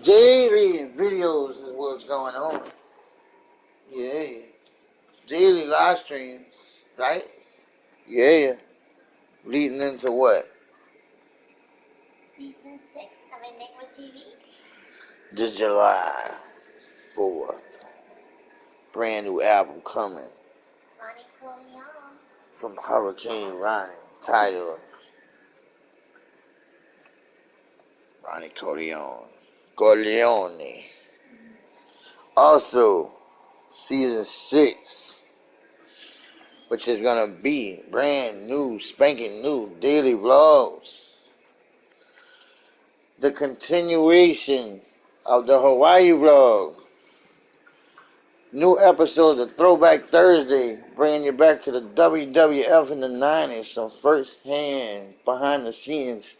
Daily videos is what's going on. Yeah. Daily live streams, right? Yeah. Leading into what? Season 6 of Enigma TV. The July 4th. Brand new album coming Ronnie Corleone. from Hurricane Ronnie, titled Ronnie Corleone. Corleone. Also, season 6, which is gonna be brand new, spanking new daily vlogs. The continuation of the Hawaii vlog. New episodes of Throwback Thursday, bringing you back to the WWF in the 90s, some first-hand, behind-the-scenes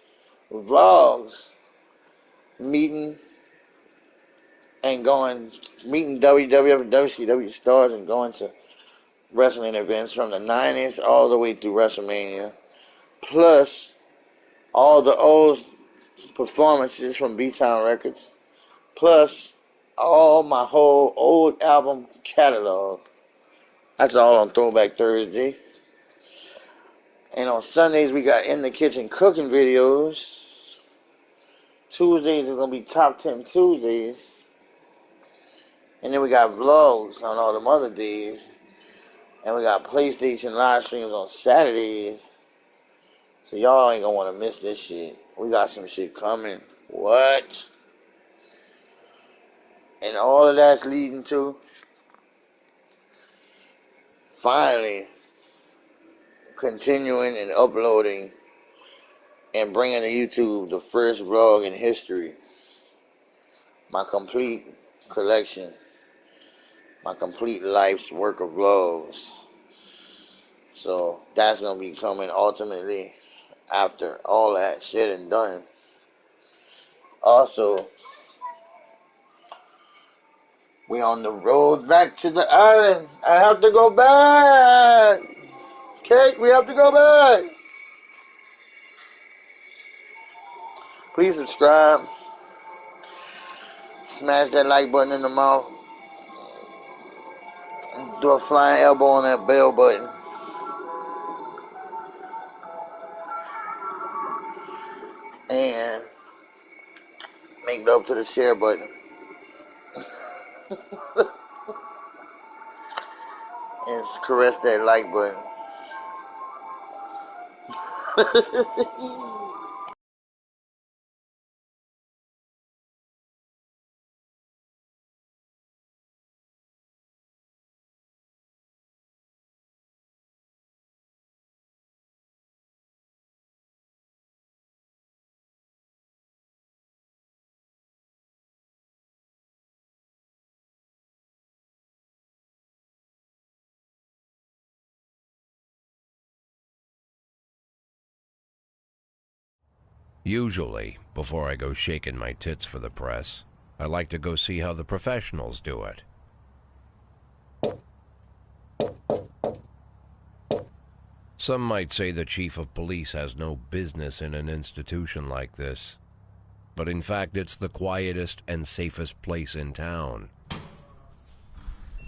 vlogs, meeting WWF and WCW stars and going to wrestling events from the 90s all the way through WrestleMania, plus all the old performances from B-Town Records, plus all my whole old album catalog. That's all on Throwback Thursday. And on Sundays, we got In the Kitchen cooking videos. Tuesdays is going to be Top 10 Tuesdays. And then we got vlogs on all them other days. And we got PlayStation live streams on Saturdays. So y'all ain't going to want to miss this shit. We got some shit coming. What? And all of that's leading to finally continuing and uploading and bringing to YouTube the first vlog in history. My complete collection. My complete life's work of vlogs. So that's going to be coming ultimately after all that said and done. Also, we on the road back to the island. I have to go back. Kate, we have to go back. Please subscribe. Smash that like button in the mouth. Do a flying elbow on that bell button. And make it up to the share button. And caress that like button. Usually, before I go shaking my tits for the press, I like to go see how the professionals do it. Some might say the chief of police has no business in an institution like this, but in fact it's the quietest and safest place in town.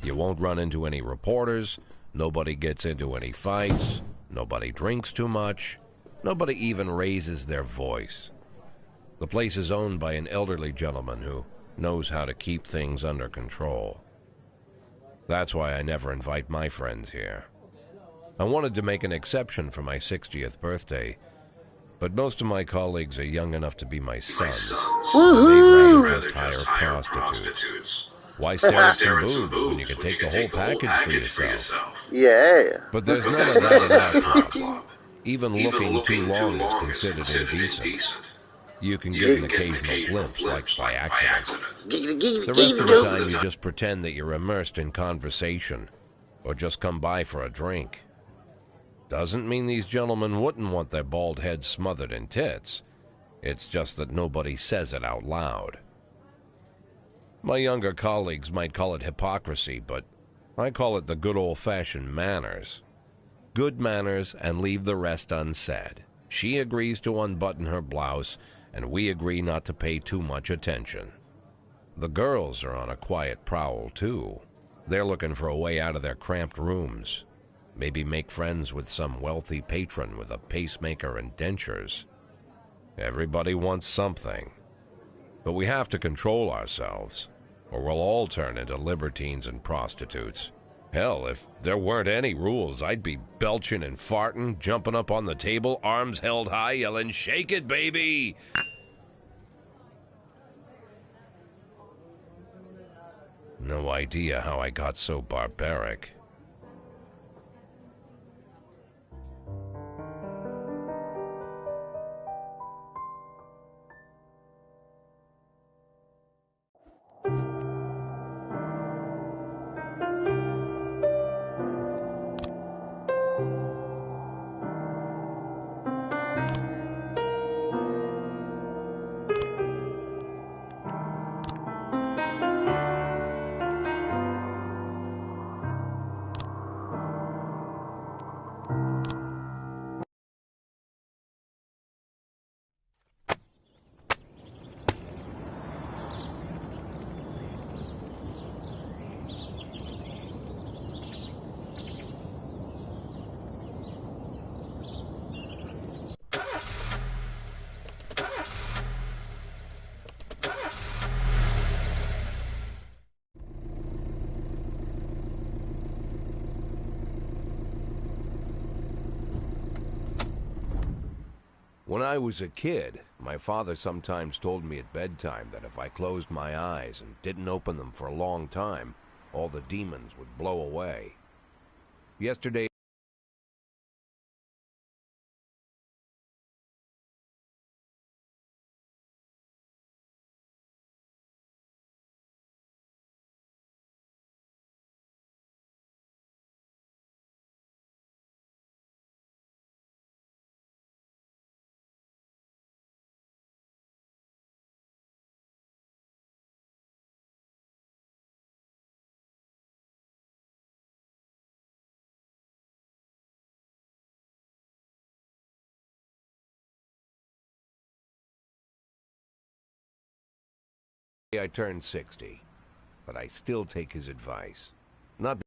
You won't run into any reporters, nobody gets into any fights, nobody drinks too much, nobody even raises their voice. The place is owned by an elderly gentleman who knows how to keep things under control. That's why I never invite my friends here. I wanted to make an exception for my 60th birthday, but most of my colleagues are young enough to be my sons. They'd rather just hire prostitutes. Why stare at some boobs when you can take the whole package for yourself? Yeah. But there's none of that in our club. Even looking too long is considered indecent. You can get an occasional glimpse, like by accident. The rest of the time you just pretend that you're immersed in conversation, or just come by for a drink. Doesn't mean these gentlemen wouldn't want their bald heads smothered in tits. It's just that nobody says it out loud. My younger colleagues might call it hypocrisy, but I call it the good old-fashioned manners. Good manners and leave the rest unsaid. She agrees to unbutton her blouse, and we agree not to pay too much attention. The girls are on a quiet prowl, too. They're looking for a way out of their cramped rooms. Maybe make friends with some wealthy patron with a pacemaker and dentures. Everybody wants something. But we have to control ourselves, or we'll all turn into libertines and prostitutes. Hell, if there weren't any rules, I'd be belching and farting, jumping up on the table, arms held high, yelling, "Shake it, baby!" No idea how I got so barbaric. When I was a kid, my father sometimes told me at bedtime that if I closed my eyes and didn't open them for a long time, all the demons would blow away. Yesterday, I turned 60, but I still take his advice. Not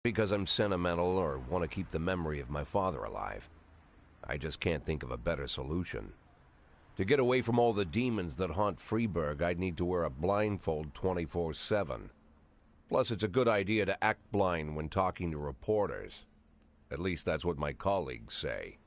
because I'm sentimental or want to keep the memory of my father alive. I just can't think of a better solution. To get away from all the demons that haunt Freeburg, I'd need to wear a blindfold 24/7. Plus, it's a good idea to act blind when talking to reporters. At least that's what my colleagues say.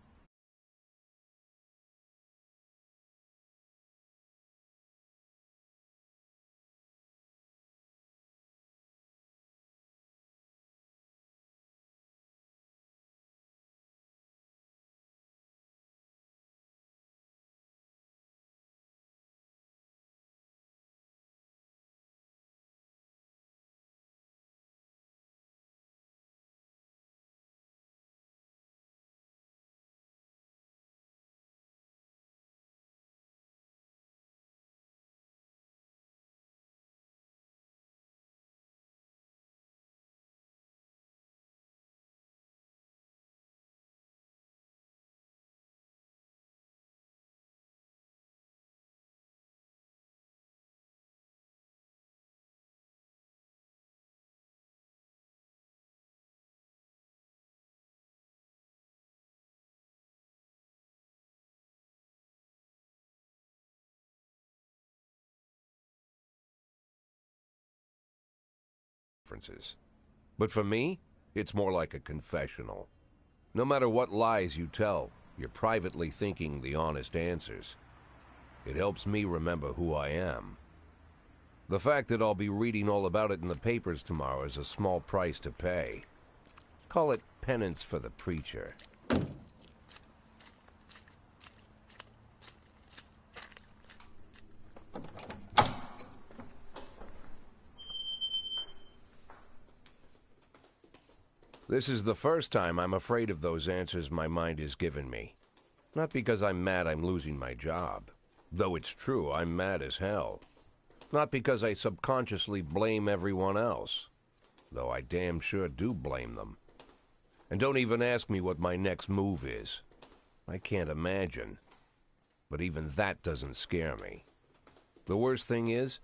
But for me, it's more like a confessional. No matter what lies you tell, You're privately thinking the honest answers. It helps me remember who I am. The fact that I'll be reading all about it in the papers tomorrow is a small price to pay. Call it penance for the preacher. This is the first time I'm afraid of those answers my mind has given me. Not because I'm mad I'm losing my job. Though it's true, I'm mad as hell. Not because I subconsciously blame everyone else. Though I damn sure do blame them. And don't even ask me what my next move is. I can't imagine. But even that doesn't scare me. The worst thing is,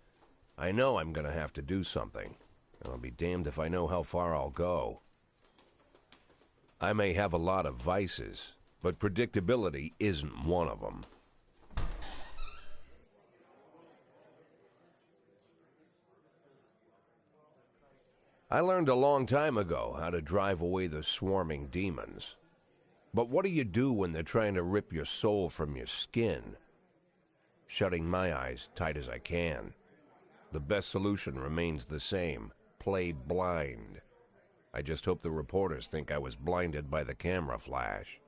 I know I'm gonna have to do something. And I'll be damned if I know how far I'll go. I may have a lot of vices, but predictability isn't one of them. I learned a long time ago how to drive away the swarming demons. But what do you do when they're trying to rip your soul from your skin? Shutting my eyes tight as I can. The best solution remains the same: play blind. I just hope the reporters think I was blinded by the camera flash.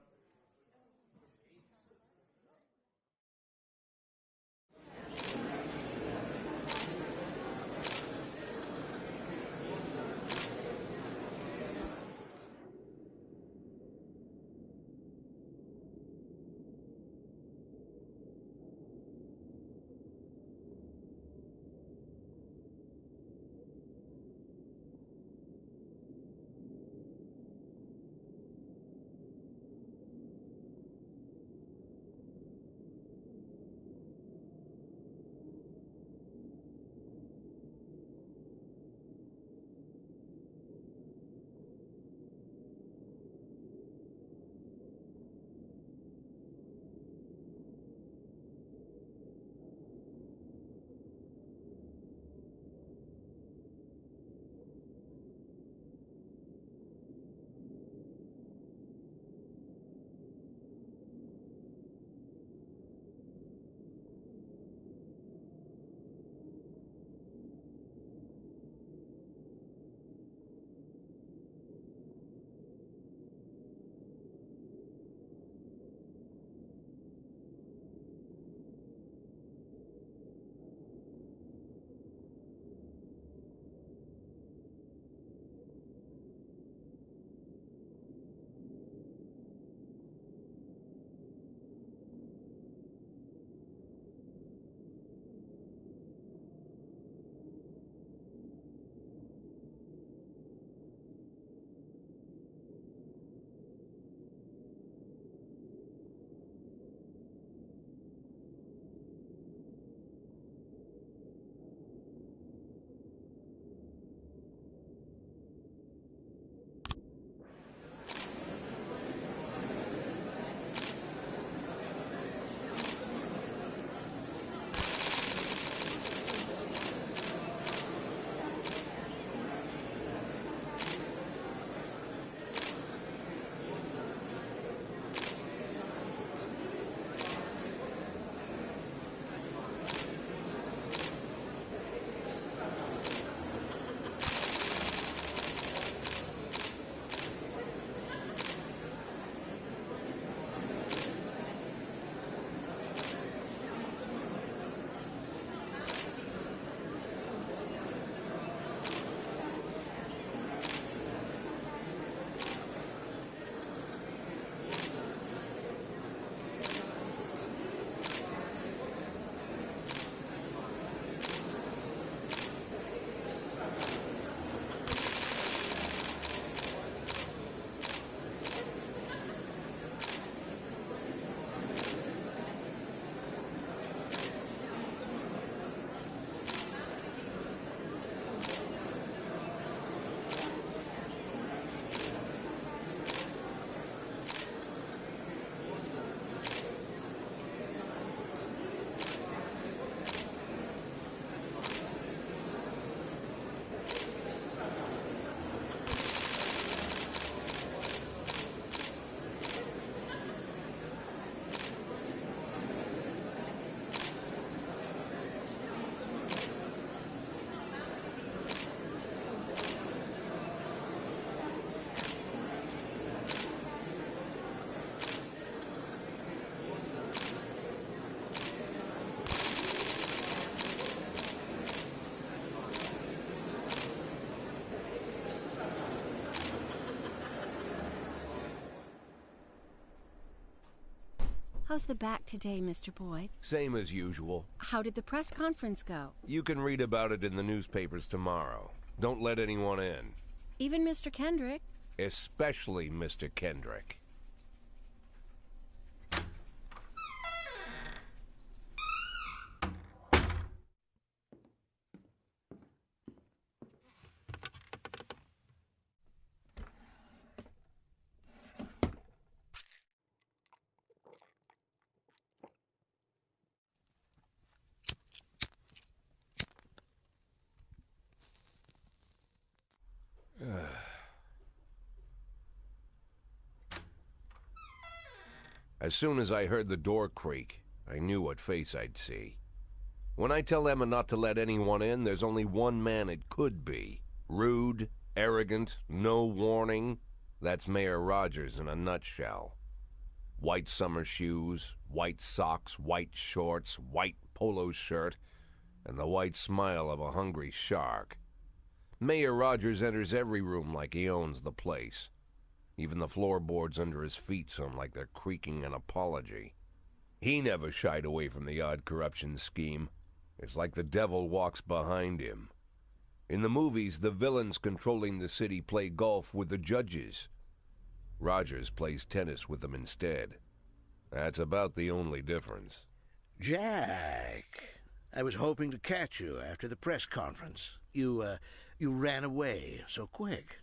How's the back today, Mr. Boyd? Same as usual. How did the press conference go? You can read about it in the newspapers tomorrow. Don't let anyone in. Even Mr. Kendrick? Especially Mr. Kendrick. As soon as I heard the door creak, I knew what face I'd see. When I tell Emma not to let anyone in, there's only one man it could be. Rude, arrogant, no warning. That's Mayor Rogers in a nutshell. White summer shoes, white socks, white shorts, white polo shirt, and the white smile of a hungry shark. Mayor Rogers enters every room like he owns the place. Even the floorboards under his feet sound like they're creaking an apology. He never shied away from the odd corruption scheme. It's like the devil walks behind him. In the movies, the villains controlling the city play golf with the judges. Rogers plays tennis with them instead. That's about the only difference. Jack, I was hoping to catch you after the press conference. You ran away so quick.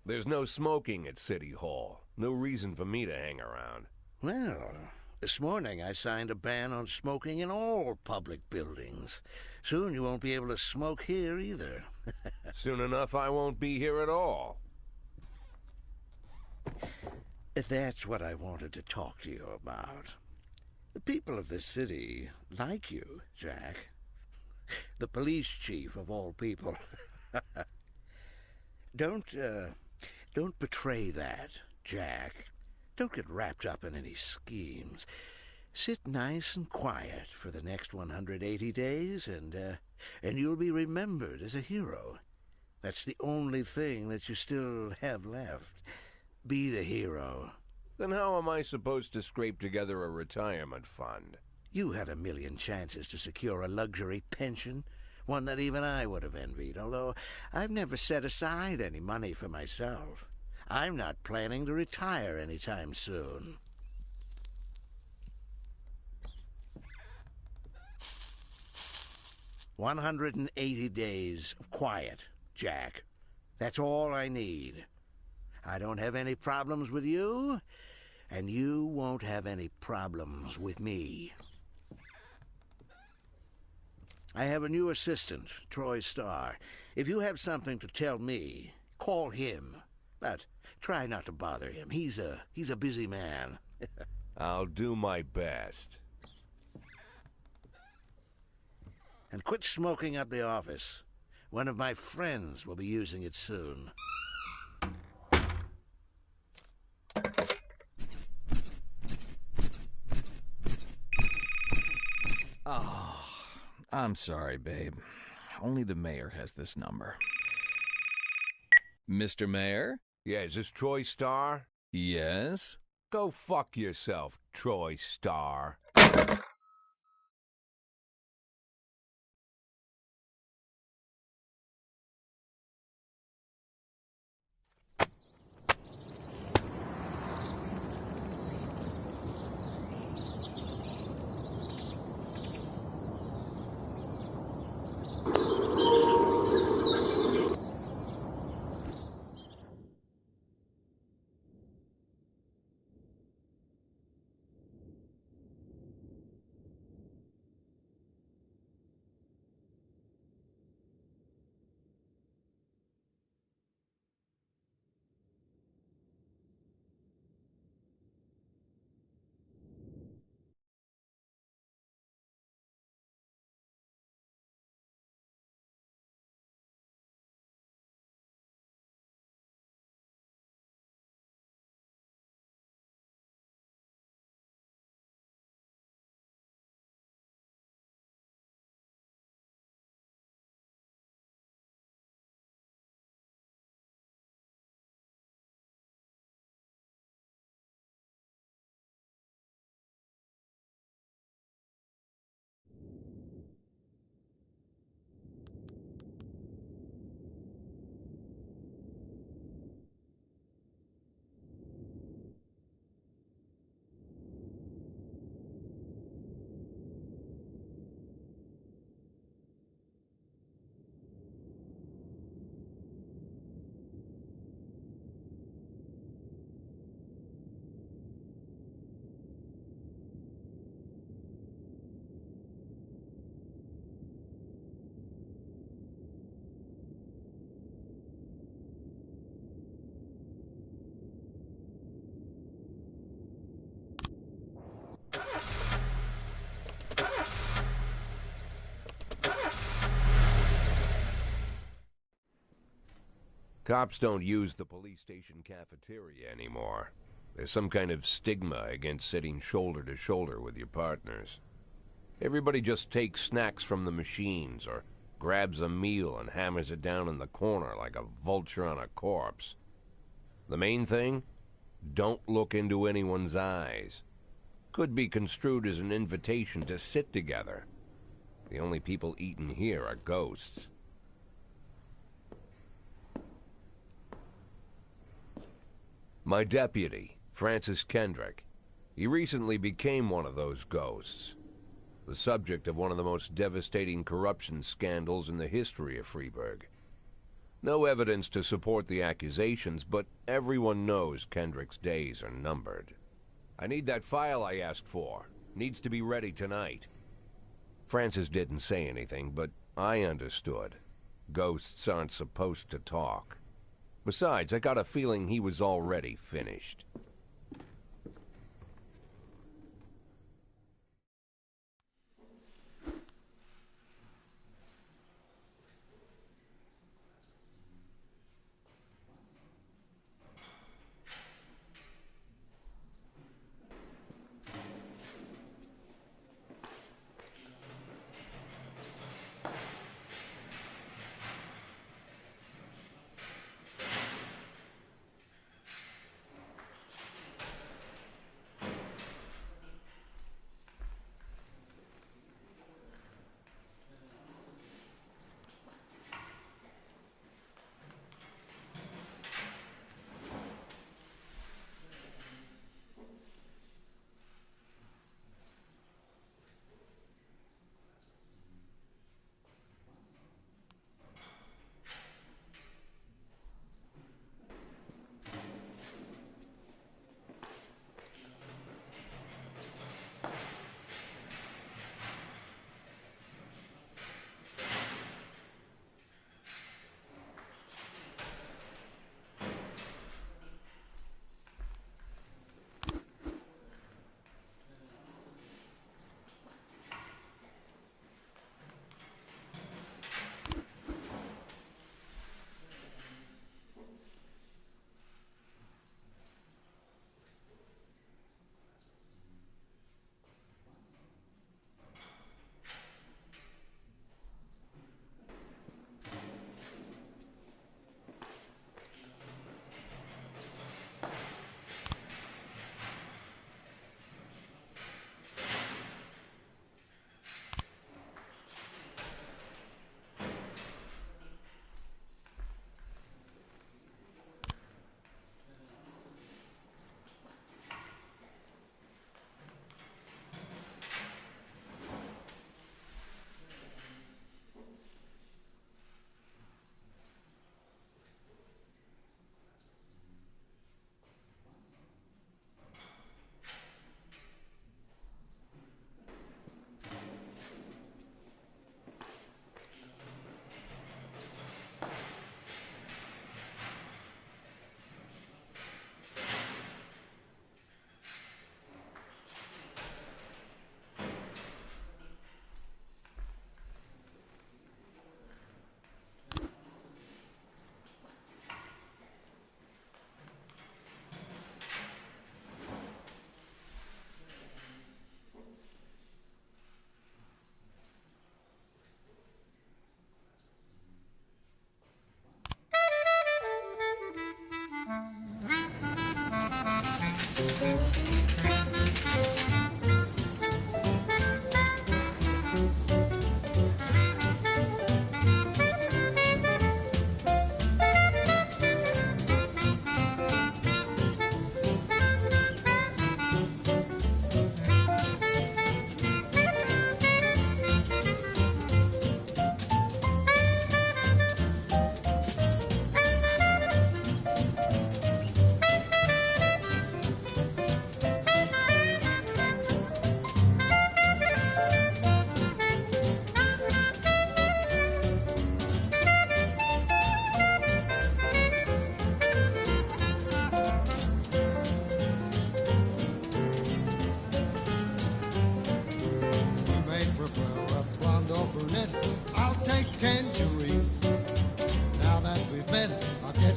There's no smoking at City Hall. No reason for me to hang around. Well, this morning I signed a ban on smoking in all public buildings. Soon you won't be able to smoke here either. Soon enough, I won't be here at all. That's what I wanted to talk to you about. The people of this city like you, Jack. The police chief of all people. Don't betray that, Jack. Don't get wrapped up in any schemes. Sit nice and quiet for the next 180 days, and you'll be remembered as a hero. That's the only thing that you still have left. Be the hero. Then how am I supposed to scrape together a retirement fund? You had a million chances to secure a luxury pension, one that even I would have envied, although I've never set aside any money for myself. I'm not planning to retire anytime soon. "180 days of quiet, Jack. That's all I need. I don't have any problems with you, and you won't have any problems with me. I have a new assistant, Troy Starr. If you have something to tell me, call him. But try not to bother him. He's a busy man." I'll do my best. "And quit smoking at the office. One of my friends will be using it soon." Oh, I'm sorry, babe. Only the mayor has this number. Mr. Mayor? Yeah, is this Troy Starr? Yes? Go fuck yourself, Troy Starr. Cops don't use the police station cafeteria anymore. There's some kind of stigma against sitting shoulder to shoulder with your partners. Everybody just takes snacks from the machines or grabs a meal and hammers it down in the corner like a vulture on a corpse. The main thing? Don't look into anyone's eyes. Could be construed as an invitation to sit together. The only people eating here are ghosts. My deputy, Francis Kendrick. He recently became one of those ghosts. The subject of one of the most devastating corruption scandals in the history of Freeburg. No evidence to support the accusations, but everyone knows Kendrick's days are numbered. I need that file I asked for. Needs to be ready tonight. Francis didn't say anything, but I understood. Ghosts aren't supposed to talk. Besides, I got a feeling he was already finished.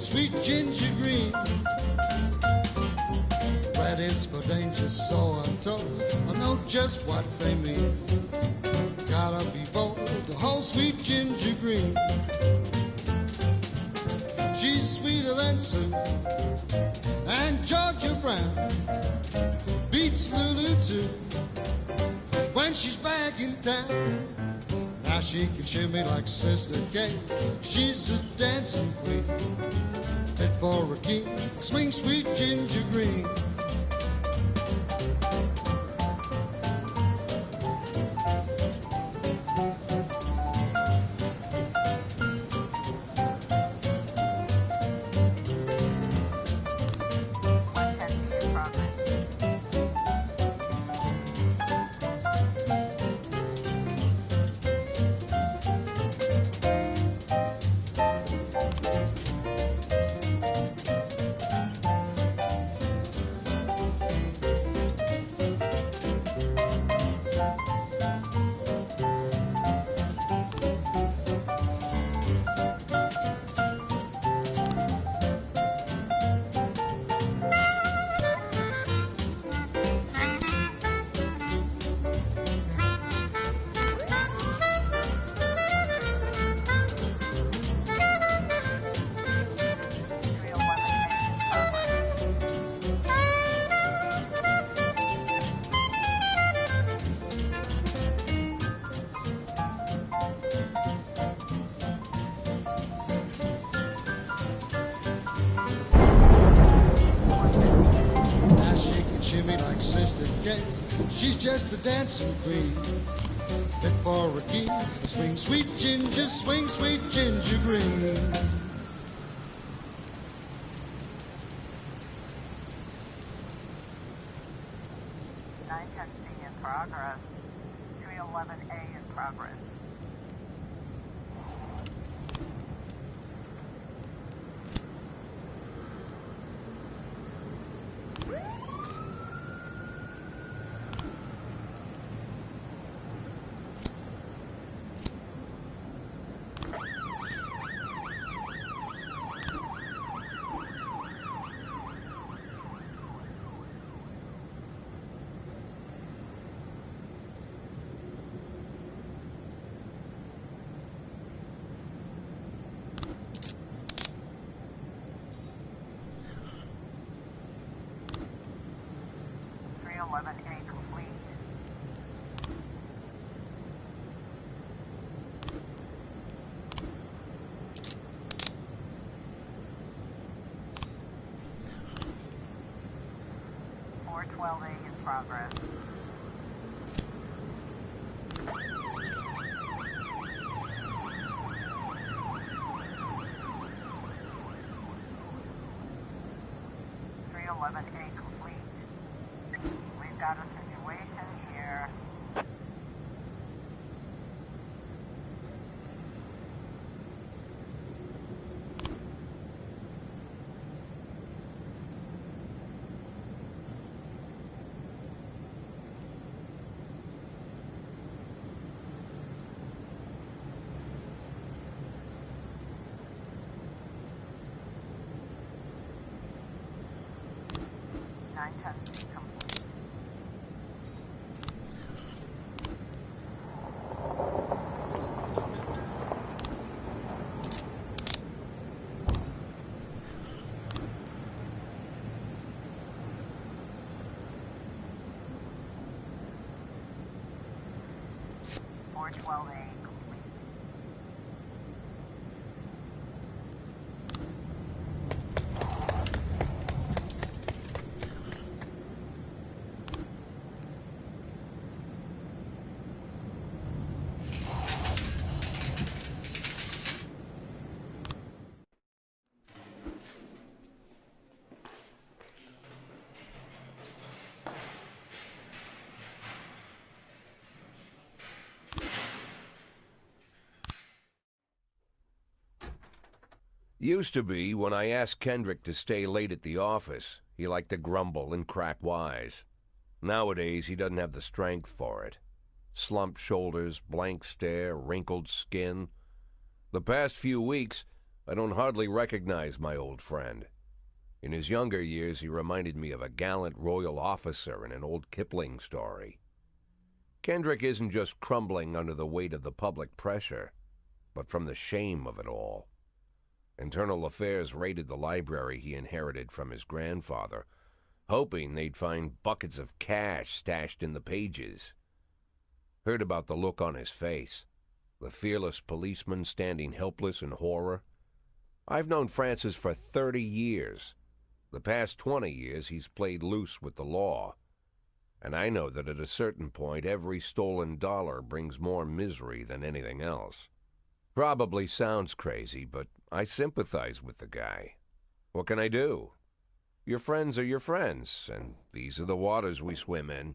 sweet ginger green. Red is for danger, so I'm told. I know just what they mean. Gotta be bold, the whole sweet ginger green. She's sweeter than Sue and Georgia Brown. Beats Lulu too when she's back in town. Now she can shimmy like Sister Kate. She's a dancing queen, fit for a king. Swing sweet ginger green. She's just a dancing queen, fit for a king. Swing sweet ginger, swing sweet ginger green. in progress. 311A in progress. Complete. .412A in progress. .311A complete. We've got a situation here. Nine testing complete. .412A complete. Used to be, when I asked Kendrick to stay late at the office, he liked to grumble and crack wise. Nowadays, he doesn't have the strength for it. Slumped shoulders, blank stare, wrinkled skin. The past few weeks, I don't hardly recognize my old friend. In his younger years, he reminded me of a gallant royal officer in an old Kipling story. Kendrick isn't just crumbling under the weight of the public pressure, but from the shame of it all. Internal Affairs raided the library he inherited from his grandfather, hoping they'd find buckets of cash stashed in the pages. Heard about the look on his face, the fearless policeman standing helpless in horror. I've known Francis for 30 years. The past 20 years he's played loose with the law. And I know that at a certain point every stolen dollar brings more misery than anything else. Probably sounds crazy, but I sympathize with the guy. What can I do? Your friends are your friends, and these are the waters we swim in.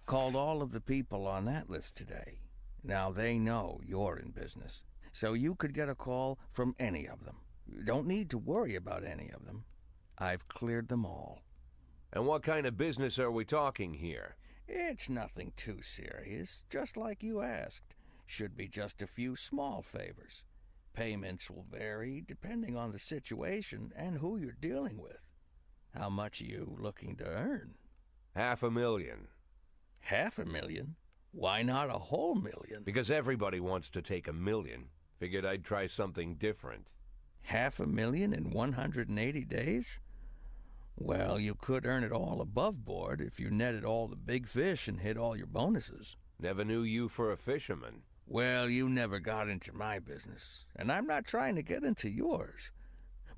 Called all of the people on that list today. Now they know you're in business, so you could get a call from any of them. You don't need to worry about any of them. I've cleared them all. And what kind of business are we talking here? It's nothing too serious, just like you asked. Should be just a few small favors. Payments will vary depending on the situation and who you're dealing with. How much are you looking to earn? $500,000. $500,000? Why not a whole million? Because everybody wants to take $1 million. Figured I'd try something different. $500,000 in 180 days? Well, you could earn it all above board if you netted all the big fish and hit all your bonuses. Never knew you for a fisherman. Well, you never got into my business, and I'm not trying to get into yours.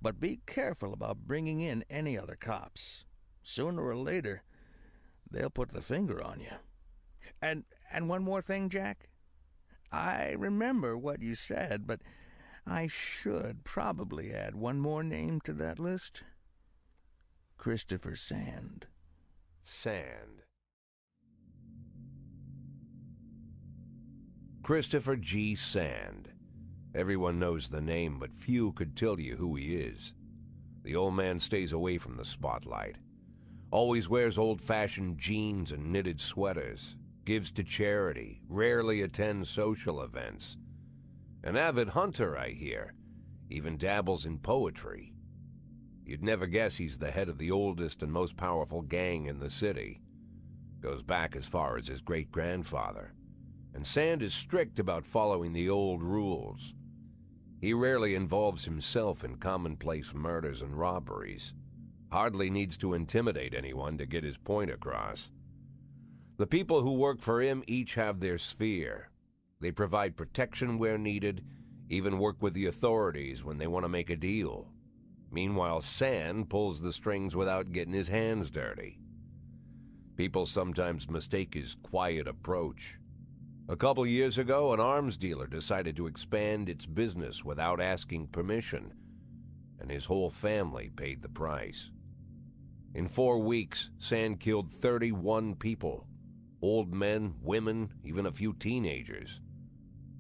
But be careful about bringing in any other cops. Sooner or later, they'll put the finger on you. And one more thing, Jack. I remember what you said, but I should probably add one more name to that list. Christopher Sand. Sand. Christopher G. Sand. Everyone knows the name, but few could tell you who he is. The old man stays away from the spotlight. Always wears old-fashioned jeans and knitted sweaters. Gives to charity. Rarely attends social events. An avid hunter, I hear. Even dabbles in poetry. You'd never guess he's the head of the oldest and most powerful gang in the city. Goes back as far as his great-grandfather. And Sand is strict about following the old rules. He rarely involves himself in commonplace murders and robberies. Hardly needs to intimidate anyone to get his point across. The people who work for him each have their sphere. They provide protection where needed, even work with the authorities when they want to make a deal. Meanwhile, Sand pulls the strings without getting his hands dirty. People sometimes mistake his quiet approach. A couple years ago, an arms dealer decided to expand its business without asking permission, and his whole family paid the price. In 4 weeks, Sand killed 31 people. Old men, women, even a few teenagers.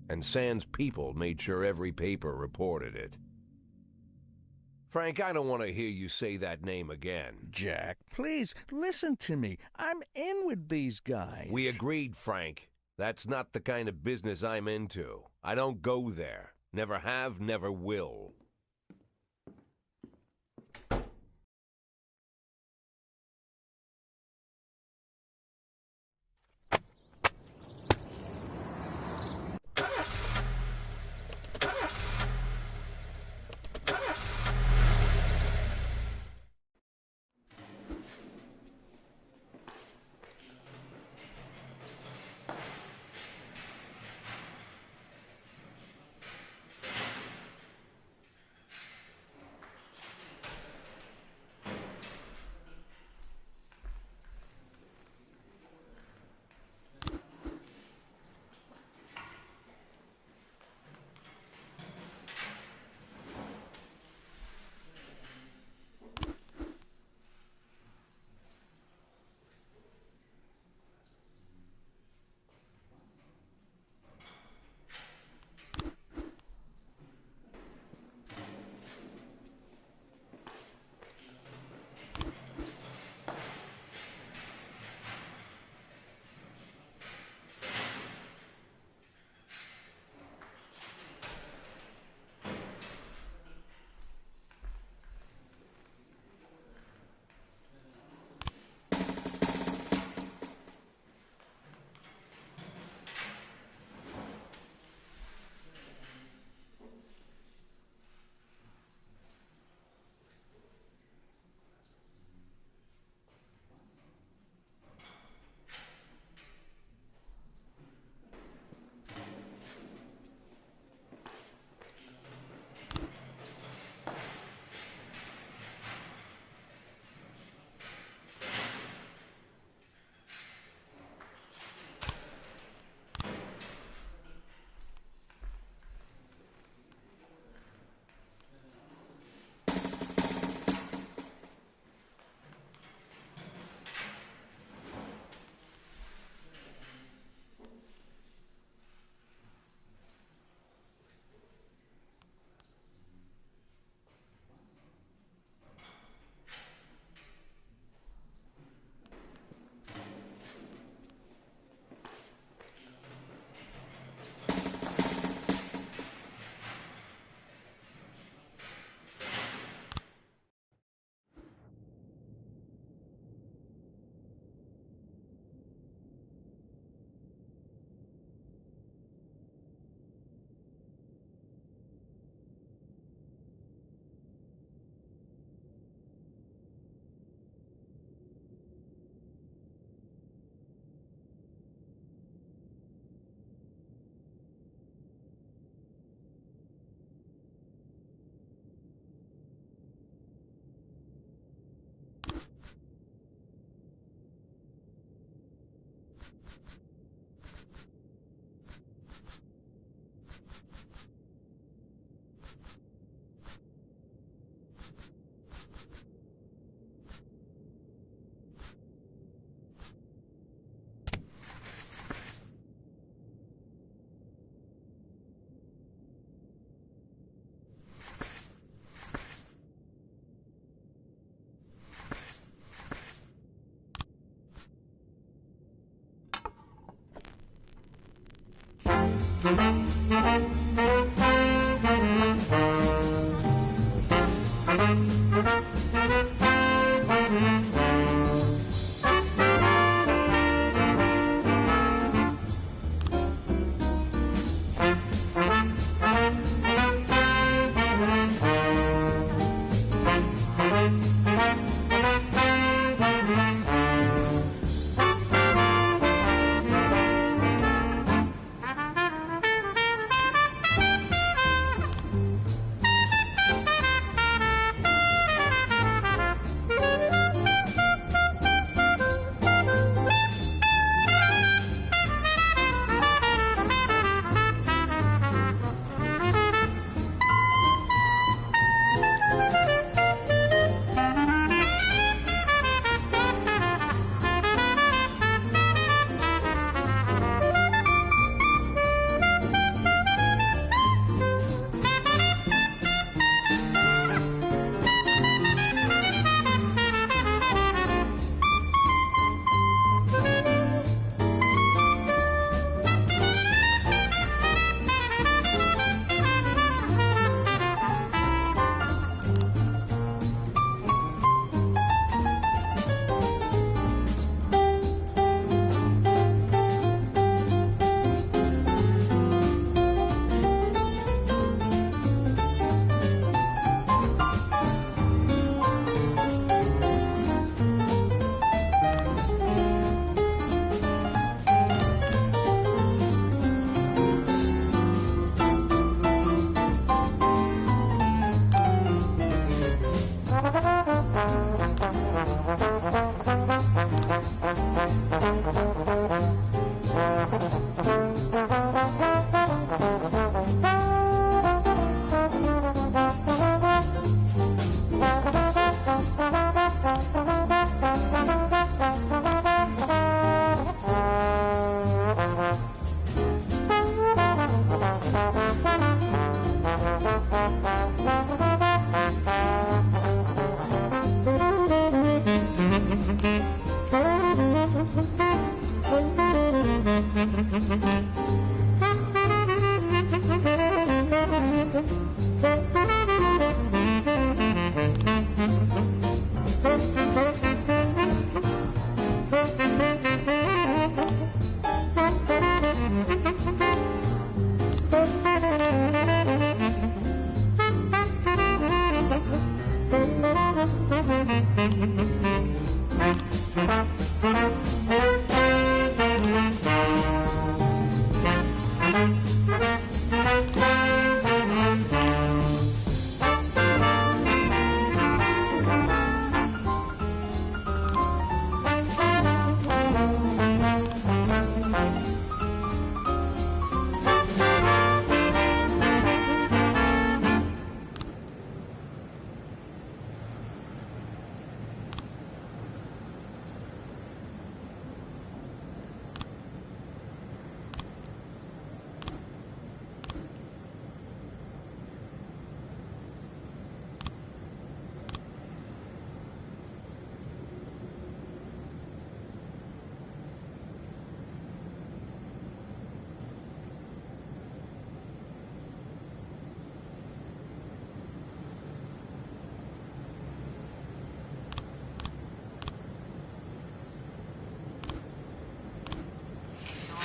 And Sand's people made sure every paper reported it. Frank, I don't want to hear you say that name again. Jack, please, listen to me. I'm in with these guys. We agreed, Frank. That's not the kind of business I'm into. I don't go there. Never have, never will.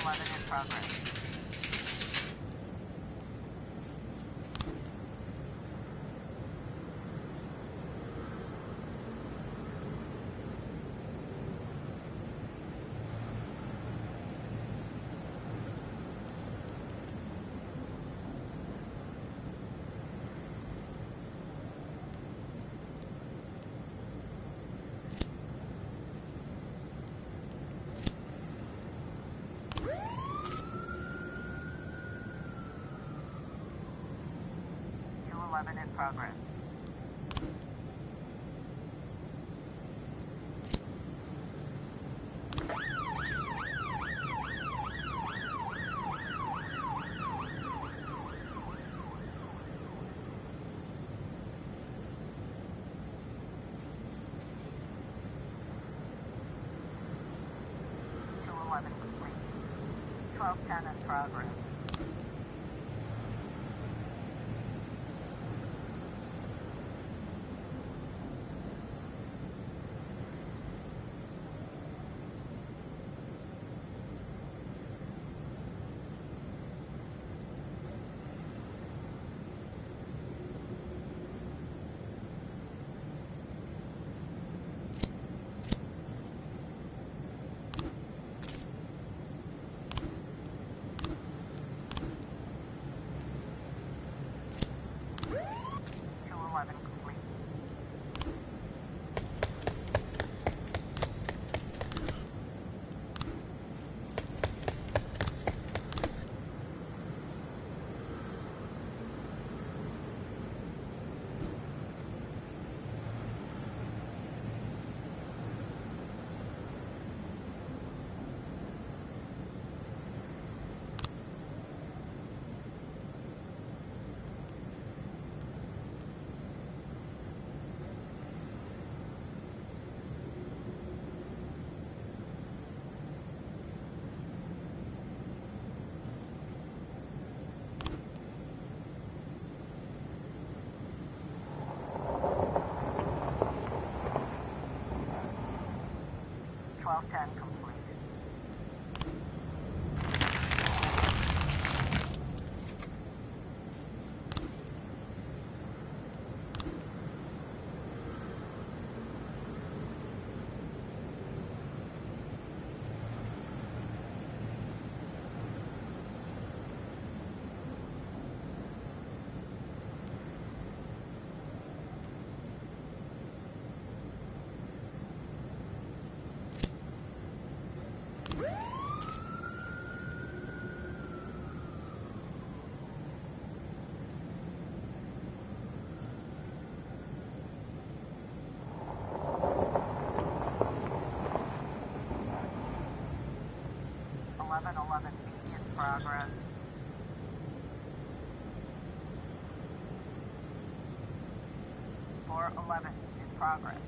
211 in progress. 11 in progress. Complete. 1210 in progress. Complete. Progress. 411 in progress.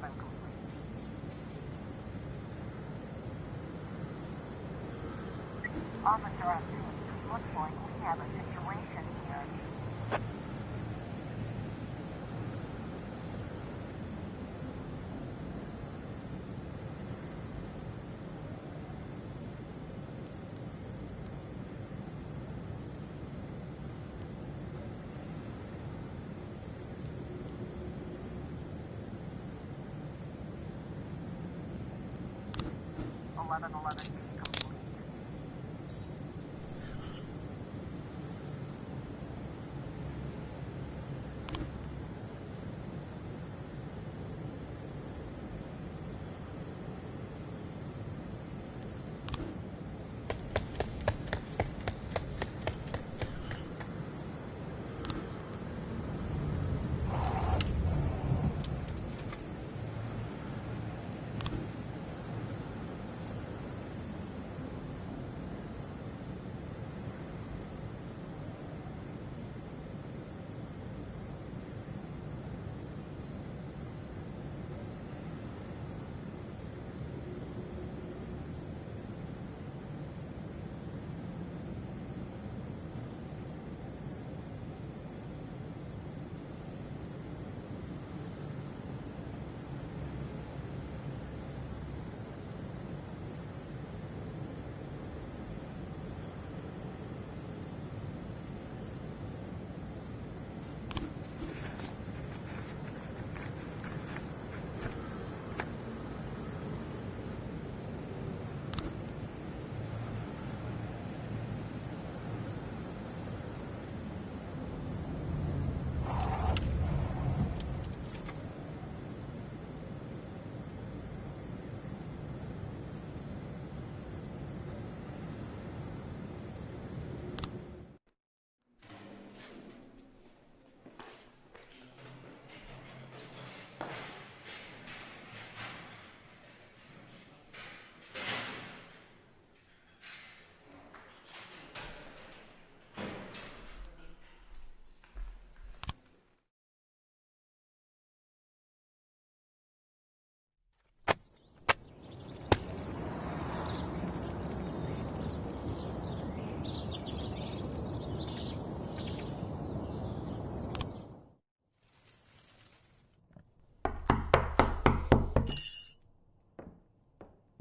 Complete. Officer, I think it looks like we have a situation here. Eleven complete.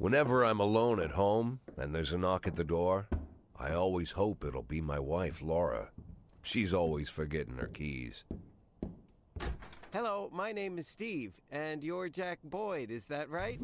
Whenever I'm alone at home and there's a knock at the door, I always hope it'll be my wife, Laura. She's always forgetting her keys. Hello, my name is Steve, and you're Jack Boyd, is that right?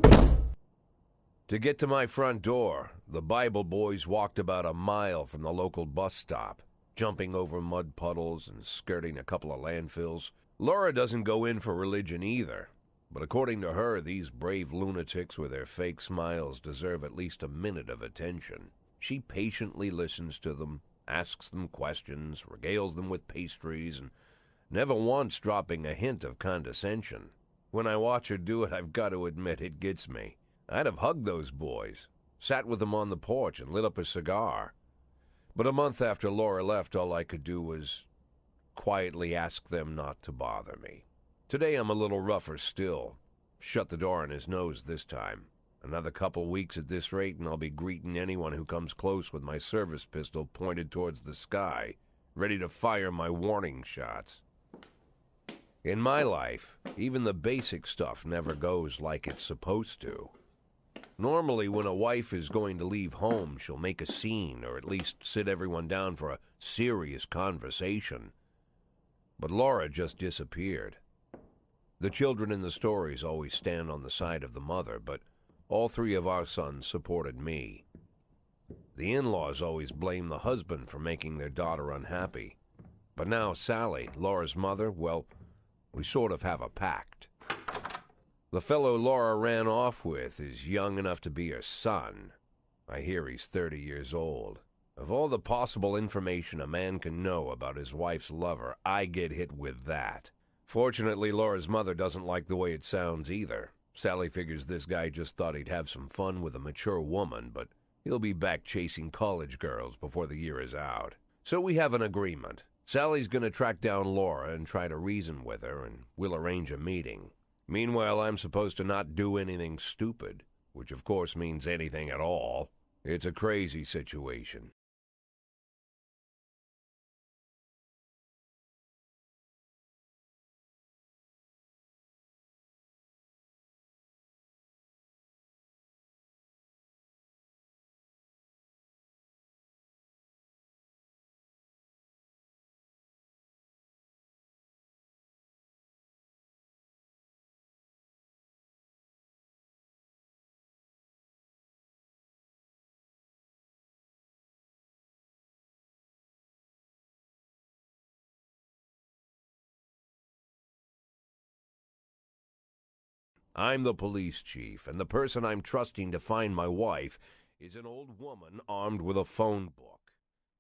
To get to my front door, the Bible boys walked about a mile from the local bus stop, jumping over mud puddles and skirting a couple of landfills. Laura doesn't go in for religion either, but according to her, these brave lunatics with their fake smiles deserve at least a minute of attention. She patiently listens to them, asks them questions, regales them with pastries, and never once dropping a hint of condescension. When I watch her do it, I've got to admit it gets me. I'd have hugged those boys, sat with them on the porch and lit up a cigar. But a month after Laura left, all I could do was quietly ask them not to bother me. Today I'm a little rougher still. Shut the door on his nose this time. Another couple weeks at this rate and I'll be greeting anyone who comes close with my service pistol pointed towards the sky, ready to fire my warning shots. In my life, even the basic stuff never goes like it's supposed to. Normally, when a wife is going to leave home, she'll make a scene or at least sit everyone down for a serious conversation. But Laura just disappeared. The children in the stories always stand on the side of the mother, but all three of our sons supported me. The in-laws always blame the husband for making their daughter unhappy. But now Sally, Laura's mother, well, we sort of have a pact. The fellow Laura ran off with is young enough to be her son. I hear he's 30 years old. Of all the possible information a man can know about his wife's lover, I get hit with that. Fortunately, Laura's mother doesn't like the way it sounds either. Sally figures this guy just thought he'd have some fun with a mature woman, but he'll be back chasing college girls before the year is out. So we have an agreement. Sally's going to track down Laura and try to reason with her, and we'll arrange a meeting. Meanwhile, I'm supposed to not do anything stupid, which of course means anything at all. It's a crazy situation. I'm the police chief, and the person I'm trusting to find my wife is an old woman armed with a phone book.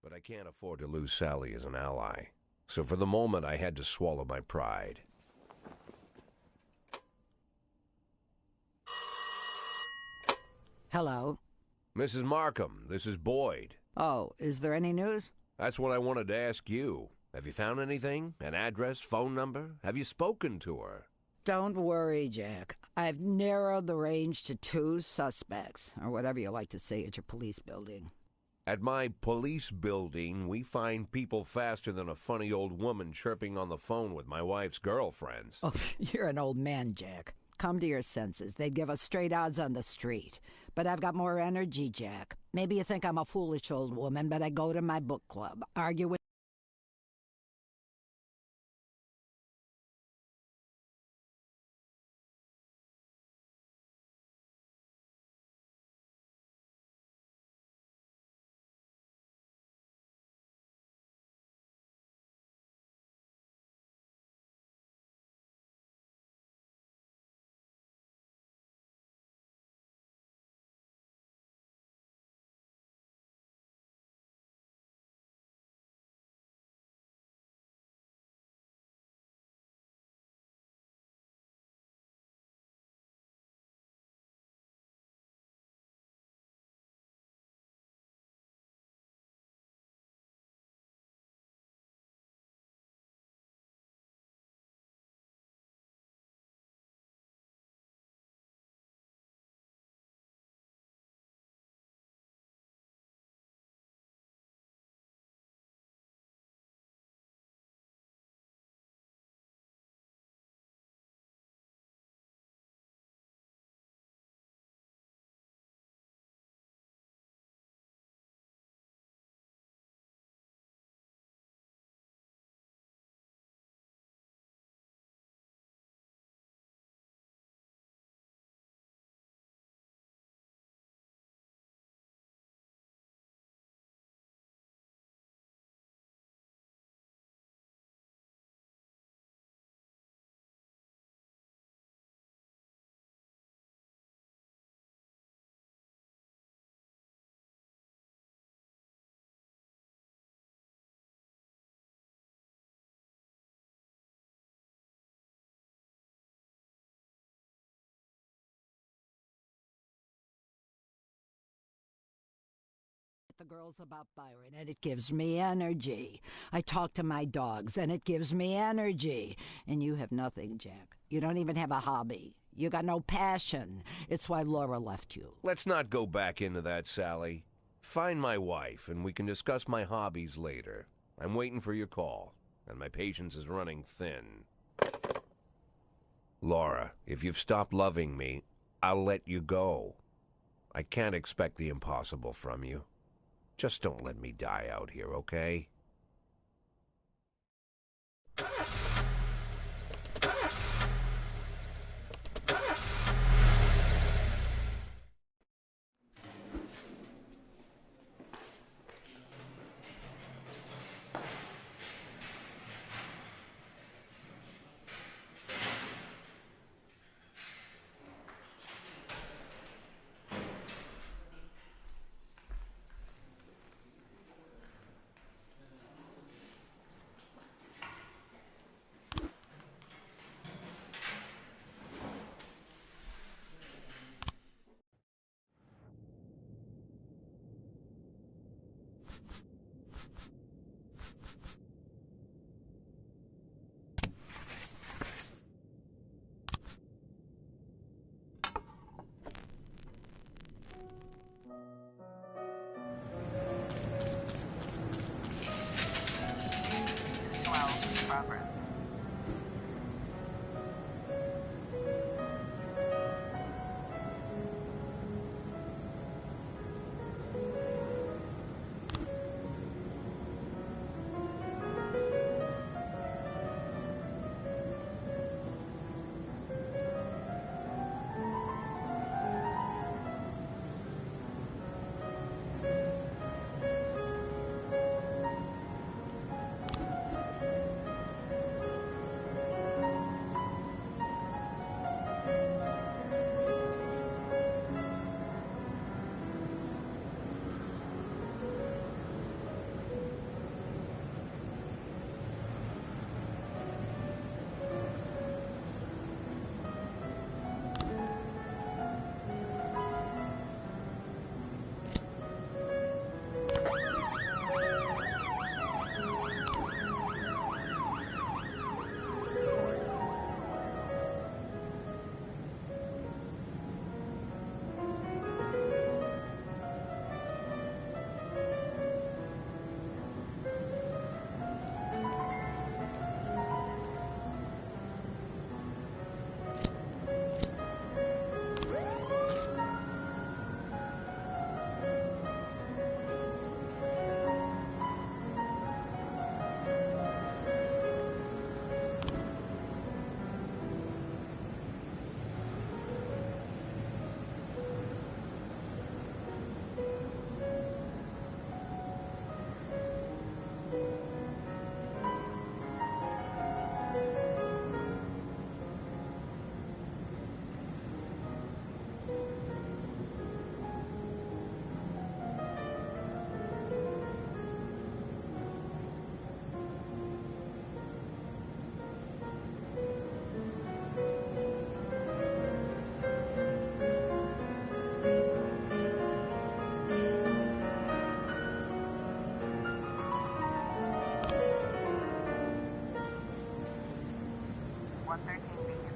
But I can't afford to lose Sally as an ally. So for the moment, I had to swallow my pride. Hello. Mrs. Markham, this is Boyd. Oh, is there any news? That's what I wanted to ask you. Have you found anything? An address, phone number? Have you spoken to her? Don't worry, Jack. I've narrowed the range to 2 suspects, or whatever you like to say at your police building. At my police building, we find people faster than a funny old woman chirping on the phone with my wife's girlfriends. Oh, you're an old man, Jack. Come to your senses. They'd give us straight odds on the street. But I've got more energy, Jack. Maybe you think I'm a foolish old woman, but I go to my book club, argue with the girls about Byron, and it gives me energy. I talk to my dogs, and it gives me energy. And you have nothing, Jack. You don't even have a hobby. You got no passion. It's why Laura left you. Let's not go back into that, Sally. Find my wife, and we can discuss my hobbies later. I'm waiting for your call, and my patience is running thin. Laura, if you've stopped loving me, I'll let you go. I can't expect the impossible from you. Just don't let me die out here, okay? Progress.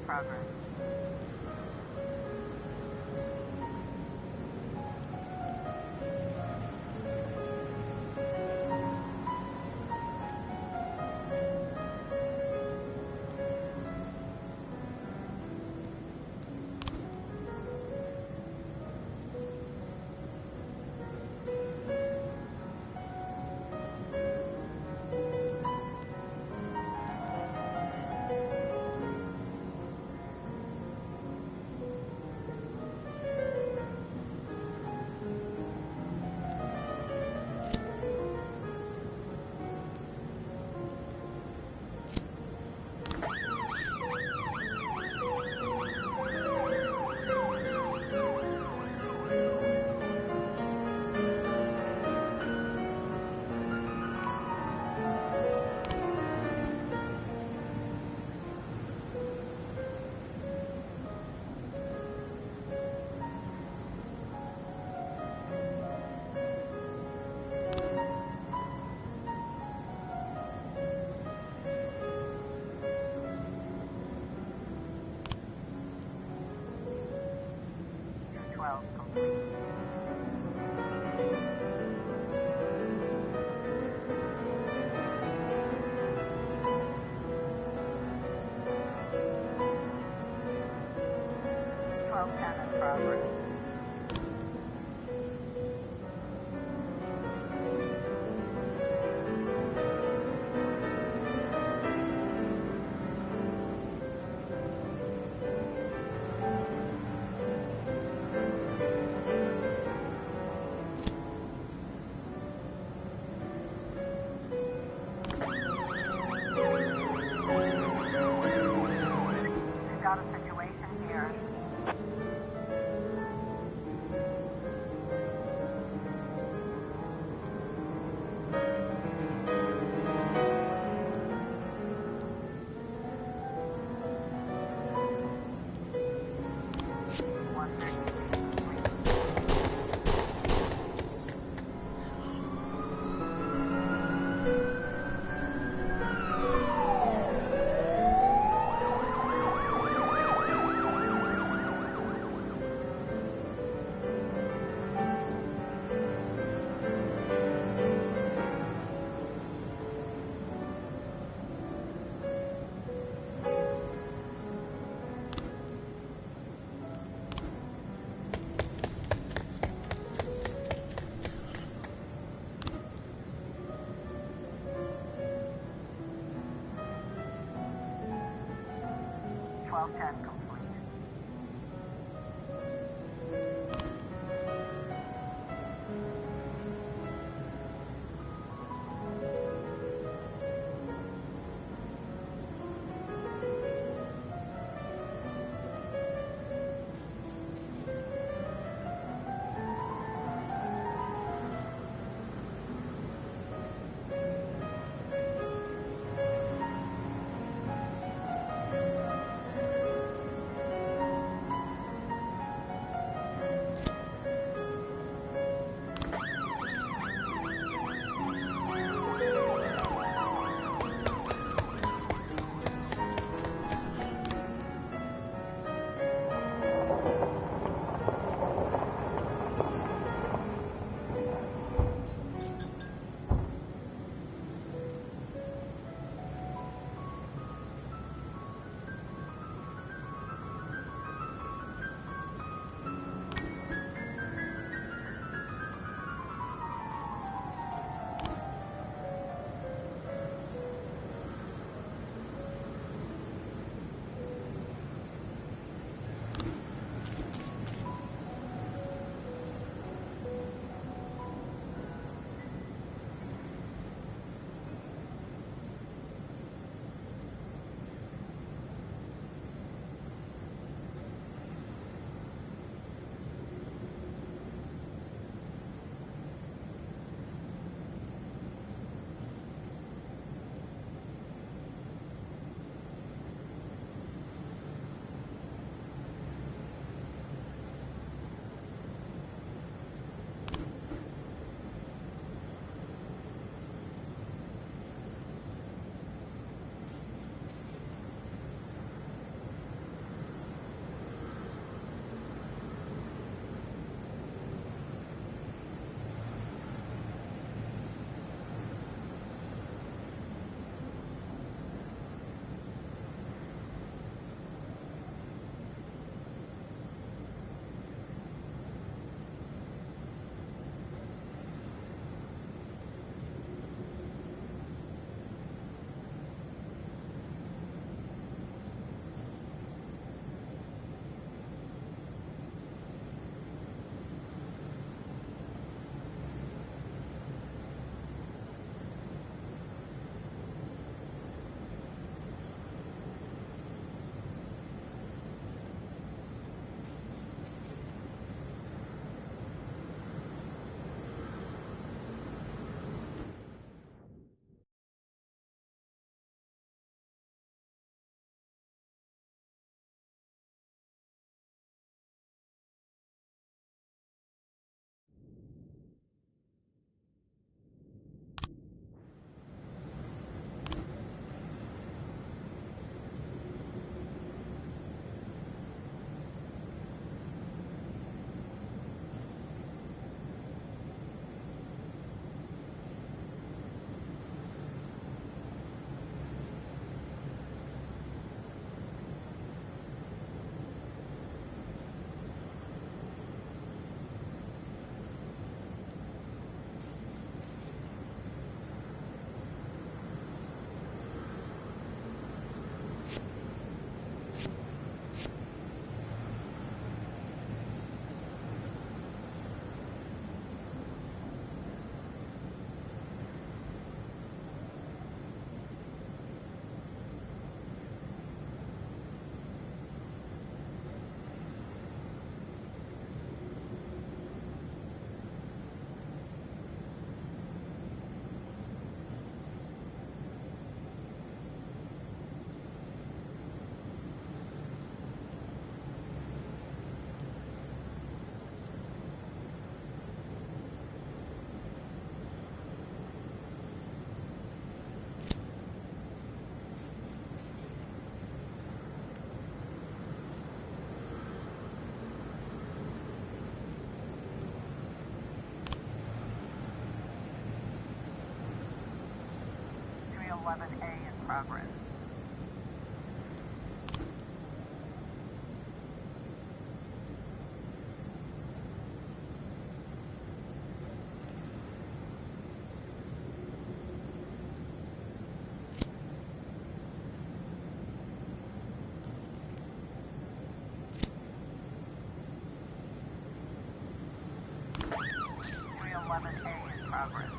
Progress. 12 complete. In progress. We've got a situation here. Complete. 311A in progress. Progress.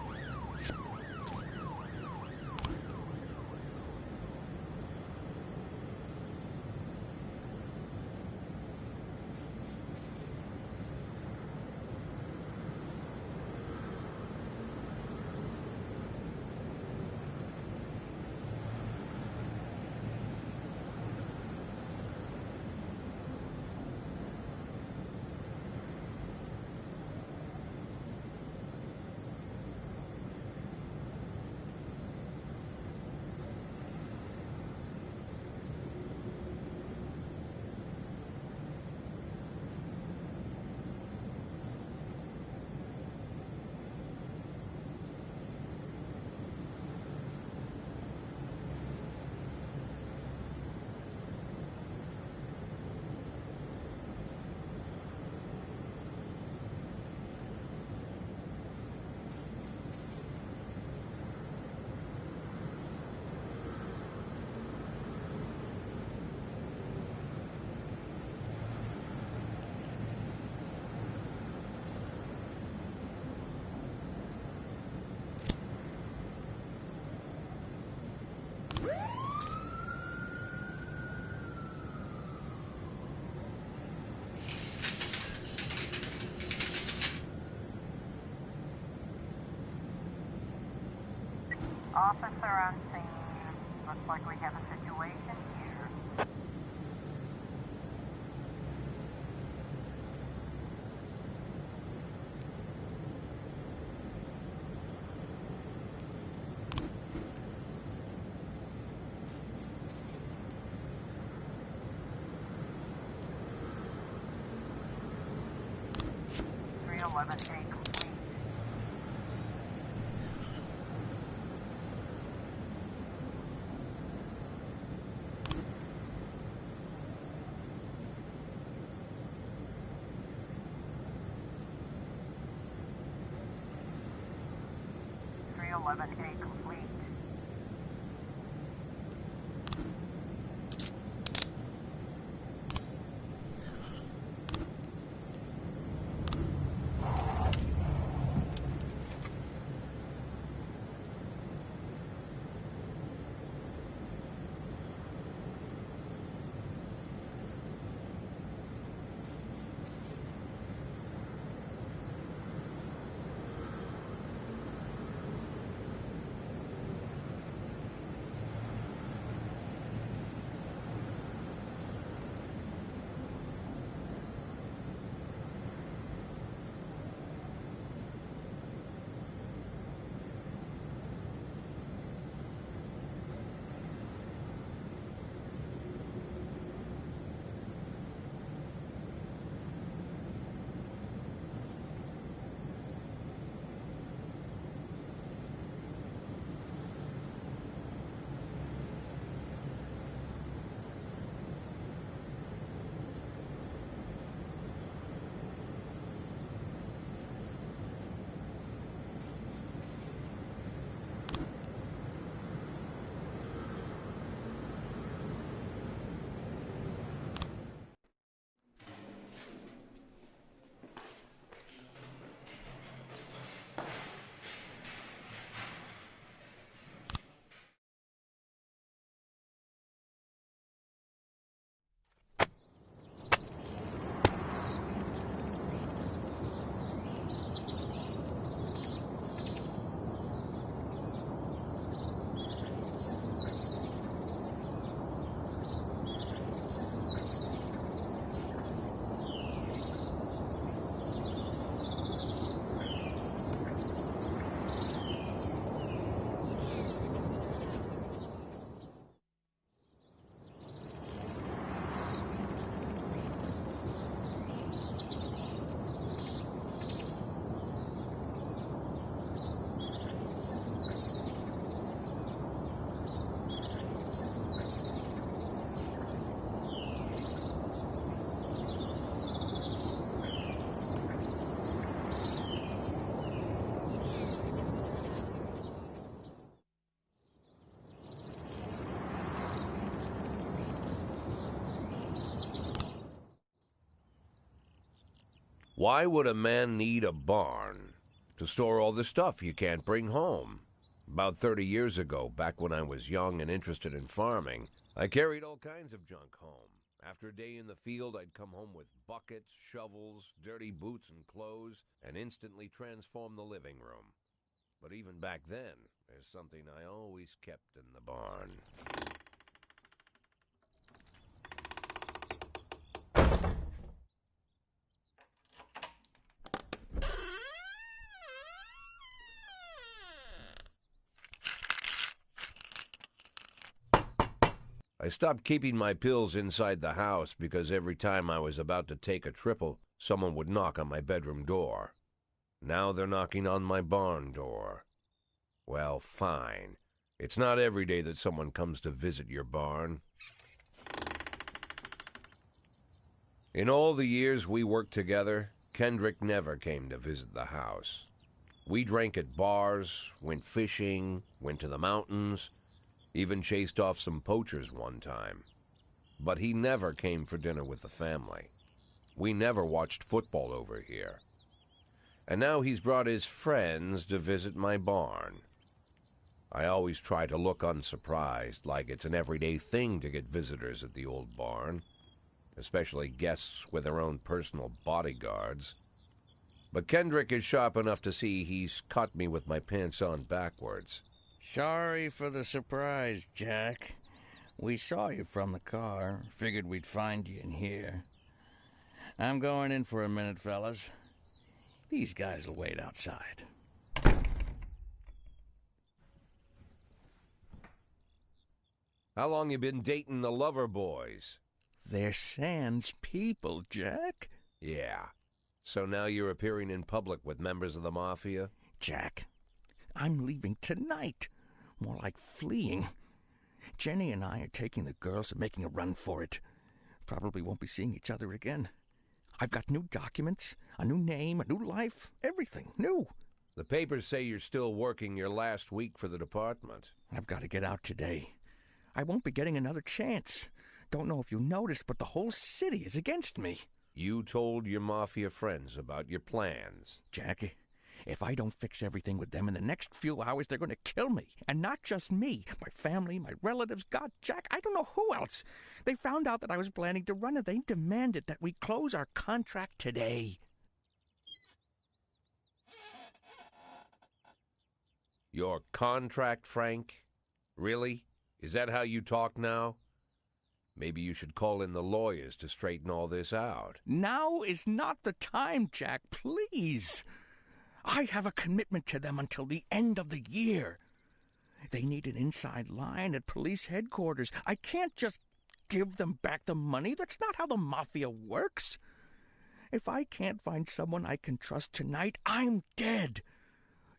Officer on scene. Looks like we have a situation here. A complete. 311A complete. Why would a man need a barn? To store all the stuff you can't bring home. About 30 years ago, back when I was young and interested in farming, I carried all kinds of junk home. After a day in the field, I'd come home with buckets, shovels, dirty boots and clothes, and instantly transform the living room. But even back then, there's something I always kept in the barn. I stopped keeping my pills inside the house because every time I was about to take a triple, someone would knock on my bedroom door. Now they're knocking on my barn door. Well, fine. It's not every day that someone comes to visit your barn. In all the years we worked together, Kendrick never came to visit the house. We drank at bars, went fishing, went to the mountains, even chased off some poachers one time. But he never came for dinner with the family. We never watched football over here. And now he's brought his friends to visit my barn. I always try to look unsurprised, like it's an everyday thing to get visitors at the old barn, especially guests with their own personal bodyguards. But Kendrick is sharp enough to see he's caught me with my pants on backwards. Sorry for the surprise, Jack. We saw you from the car. Figured we'd find you in here. I'm going in for a minute, fellas. These guys will wait outside. How long you been dating the lover boys? They're Sans people, Jack. Yeah. So now you're appearing in public with members of the Mafia? Jack, I'm leaving tonight. More like fleeing. Jenny and I are taking the girls and making a run for it. Probably won't be seeing each other again. I've got new documents, a new name, a new life, everything new. The papers say you're still working your last week for the department. I've got to get out today. I won't be getting another chance. Don't know if you noticed, but the whole city is against me. You told your Mafia friends about your plans. Jackie, if I don't fix everything with them in the next few hours, they're going to kill me. And not just me. My family, my relatives, God, Jack, I don't know who else. They found out that I was planning to run, and they demanded that we close our contract today. Your contract, Frank? Really? Is that how you talk now? Maybe you should call in the lawyers to straighten all this out. Now is not the time, Jack, please. I have a commitment to them until the end of the year. They need an inside line at police headquarters. I can't just give them back the money. That's not how the Mafia works. If I can't find someone I can trust tonight, I'm dead.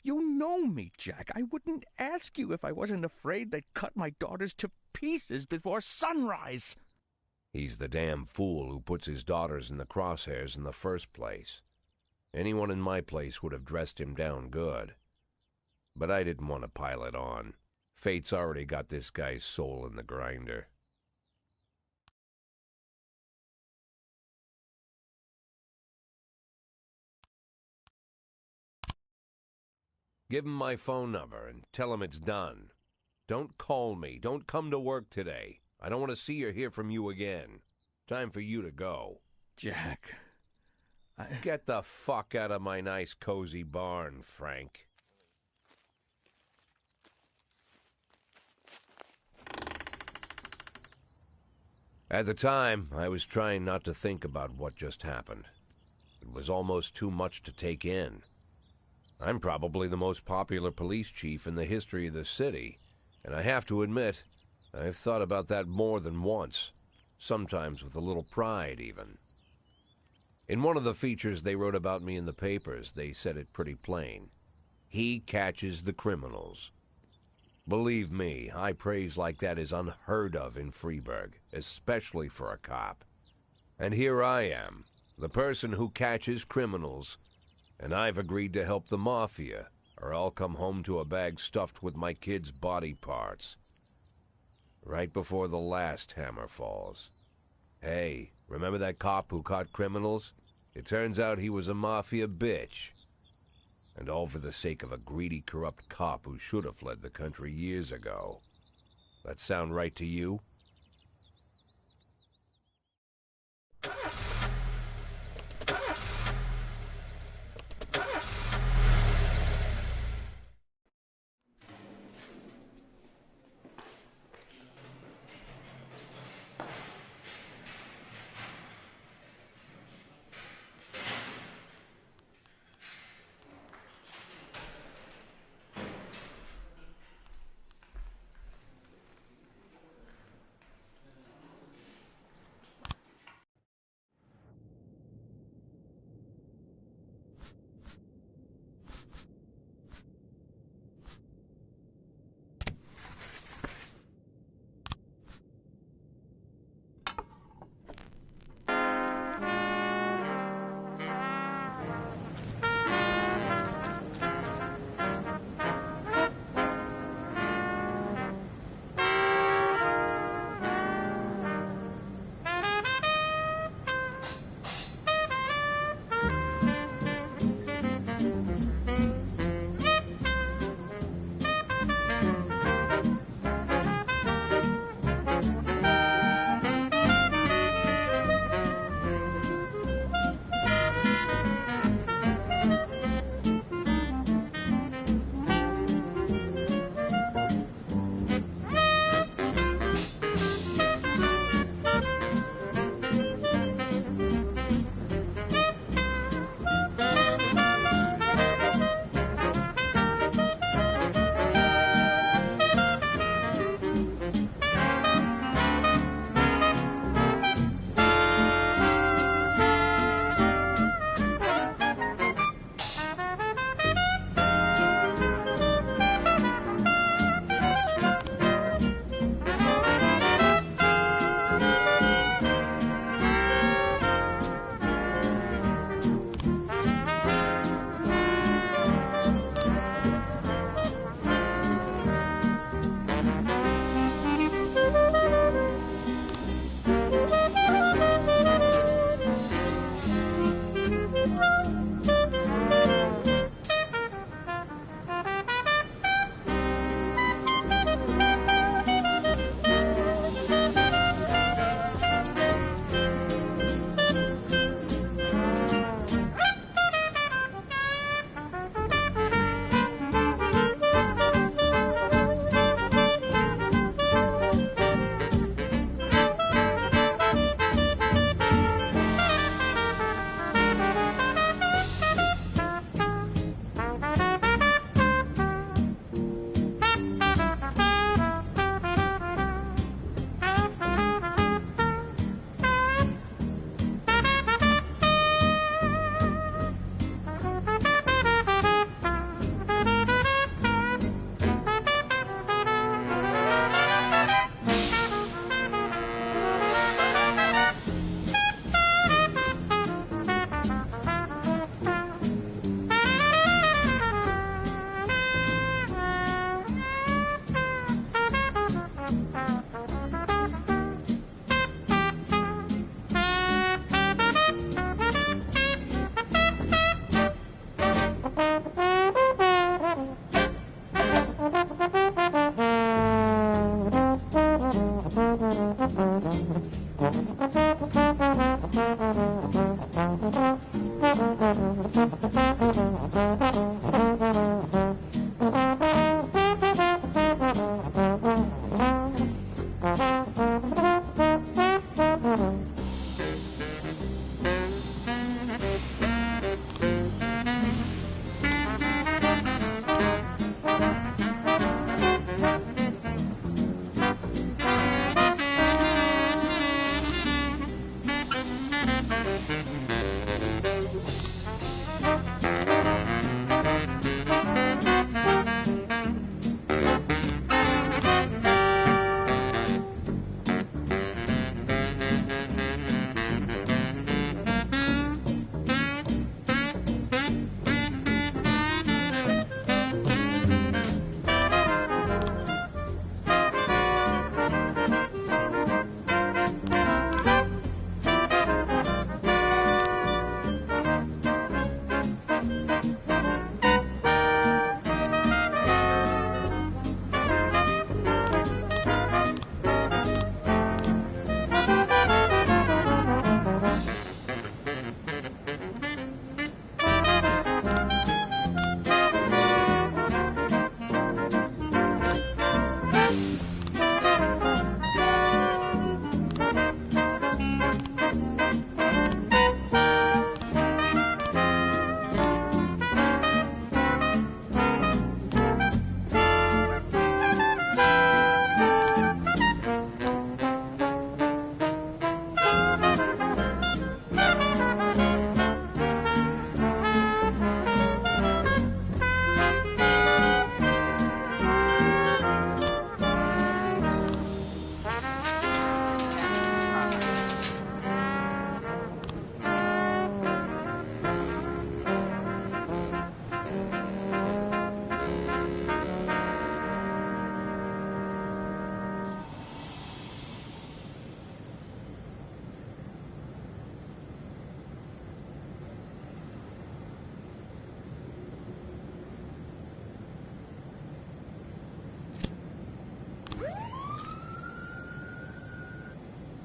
You know me, Jack. I wouldn't ask you if I wasn't afraid they'd cut my daughters to pieces before sunrise. He's the damn fool who puts his daughters in the crosshairs in the first place. Anyone in my place would have dressed him down good. But I didn't want to pile it on. Fate's already got this guy's soul in the grinder. Give him my phone number and tell him it's done. Don't call me. Don't come to work today. I don't want to see or hear from you again. Time for you to go. Jack, Get the fuck out of my nice cozy barn, Frank. At the time, I was trying not to think about what just happened. It was almost too much to take in. I'm probably the most popular police chief in the history of the city, and I have to admit, I've thought about that more than once, sometimes with a little pride even. In one of the features they wrote about me in the papers, they said it pretty plain. He catches the criminals. Believe me, high praise like that is unheard of in Freeburg, especially for a cop. And here I am, the person who catches criminals, and I've agreed to help the Mafia, or I'll come home to a bag stuffed with my kids' body parts. Right before the last hammer falls. Hey, remember that cop who caught criminals? It turns out he was a mafia bitch. And all for the sake of a greedy, corrupt cop who should have fled the country years ago. That sound right to you?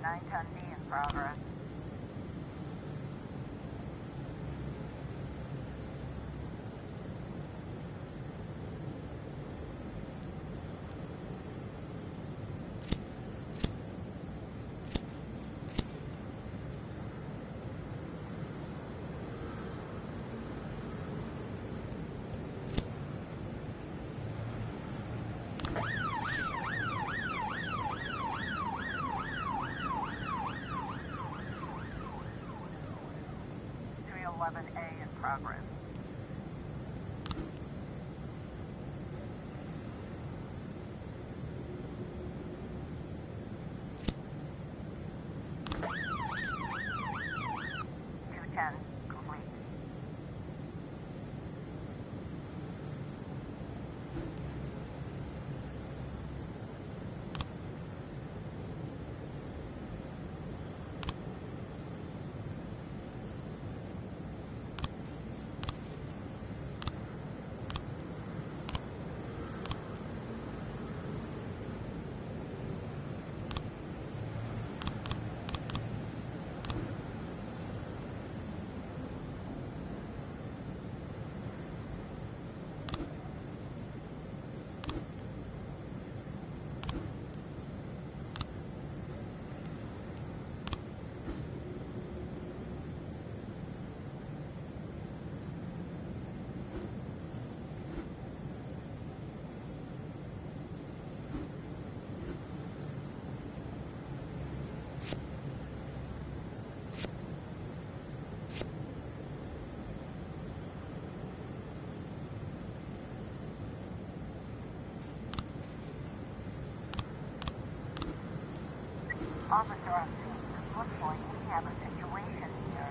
910 D in progress. A in progress. Two-10 complete. Officer on scene. Looks like we have a situation here.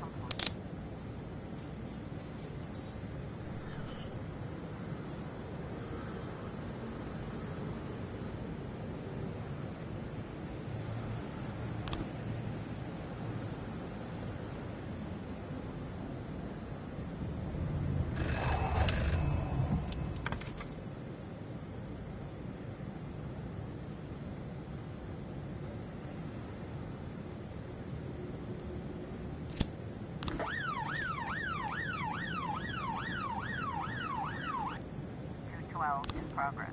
Complete. In progress.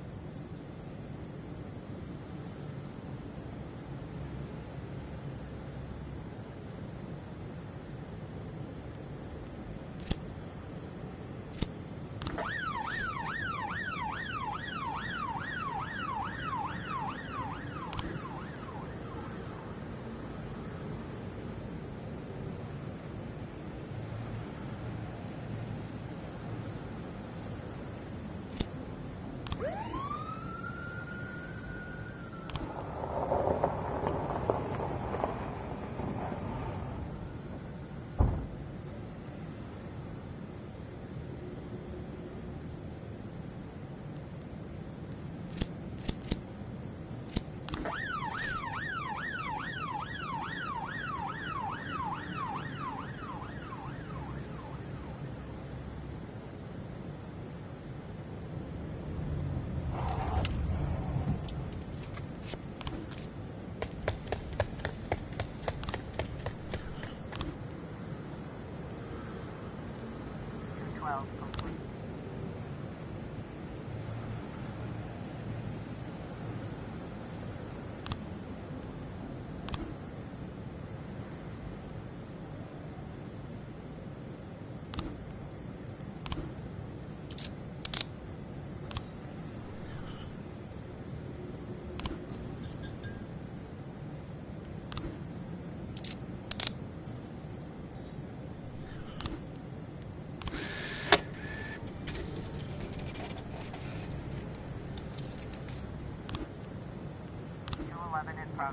Complete.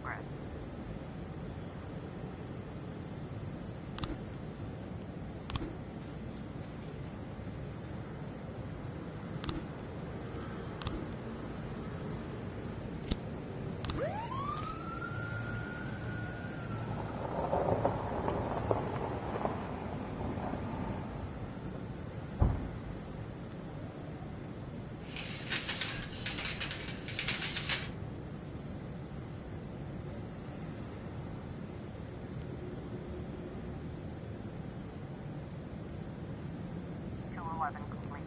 progress. Complete.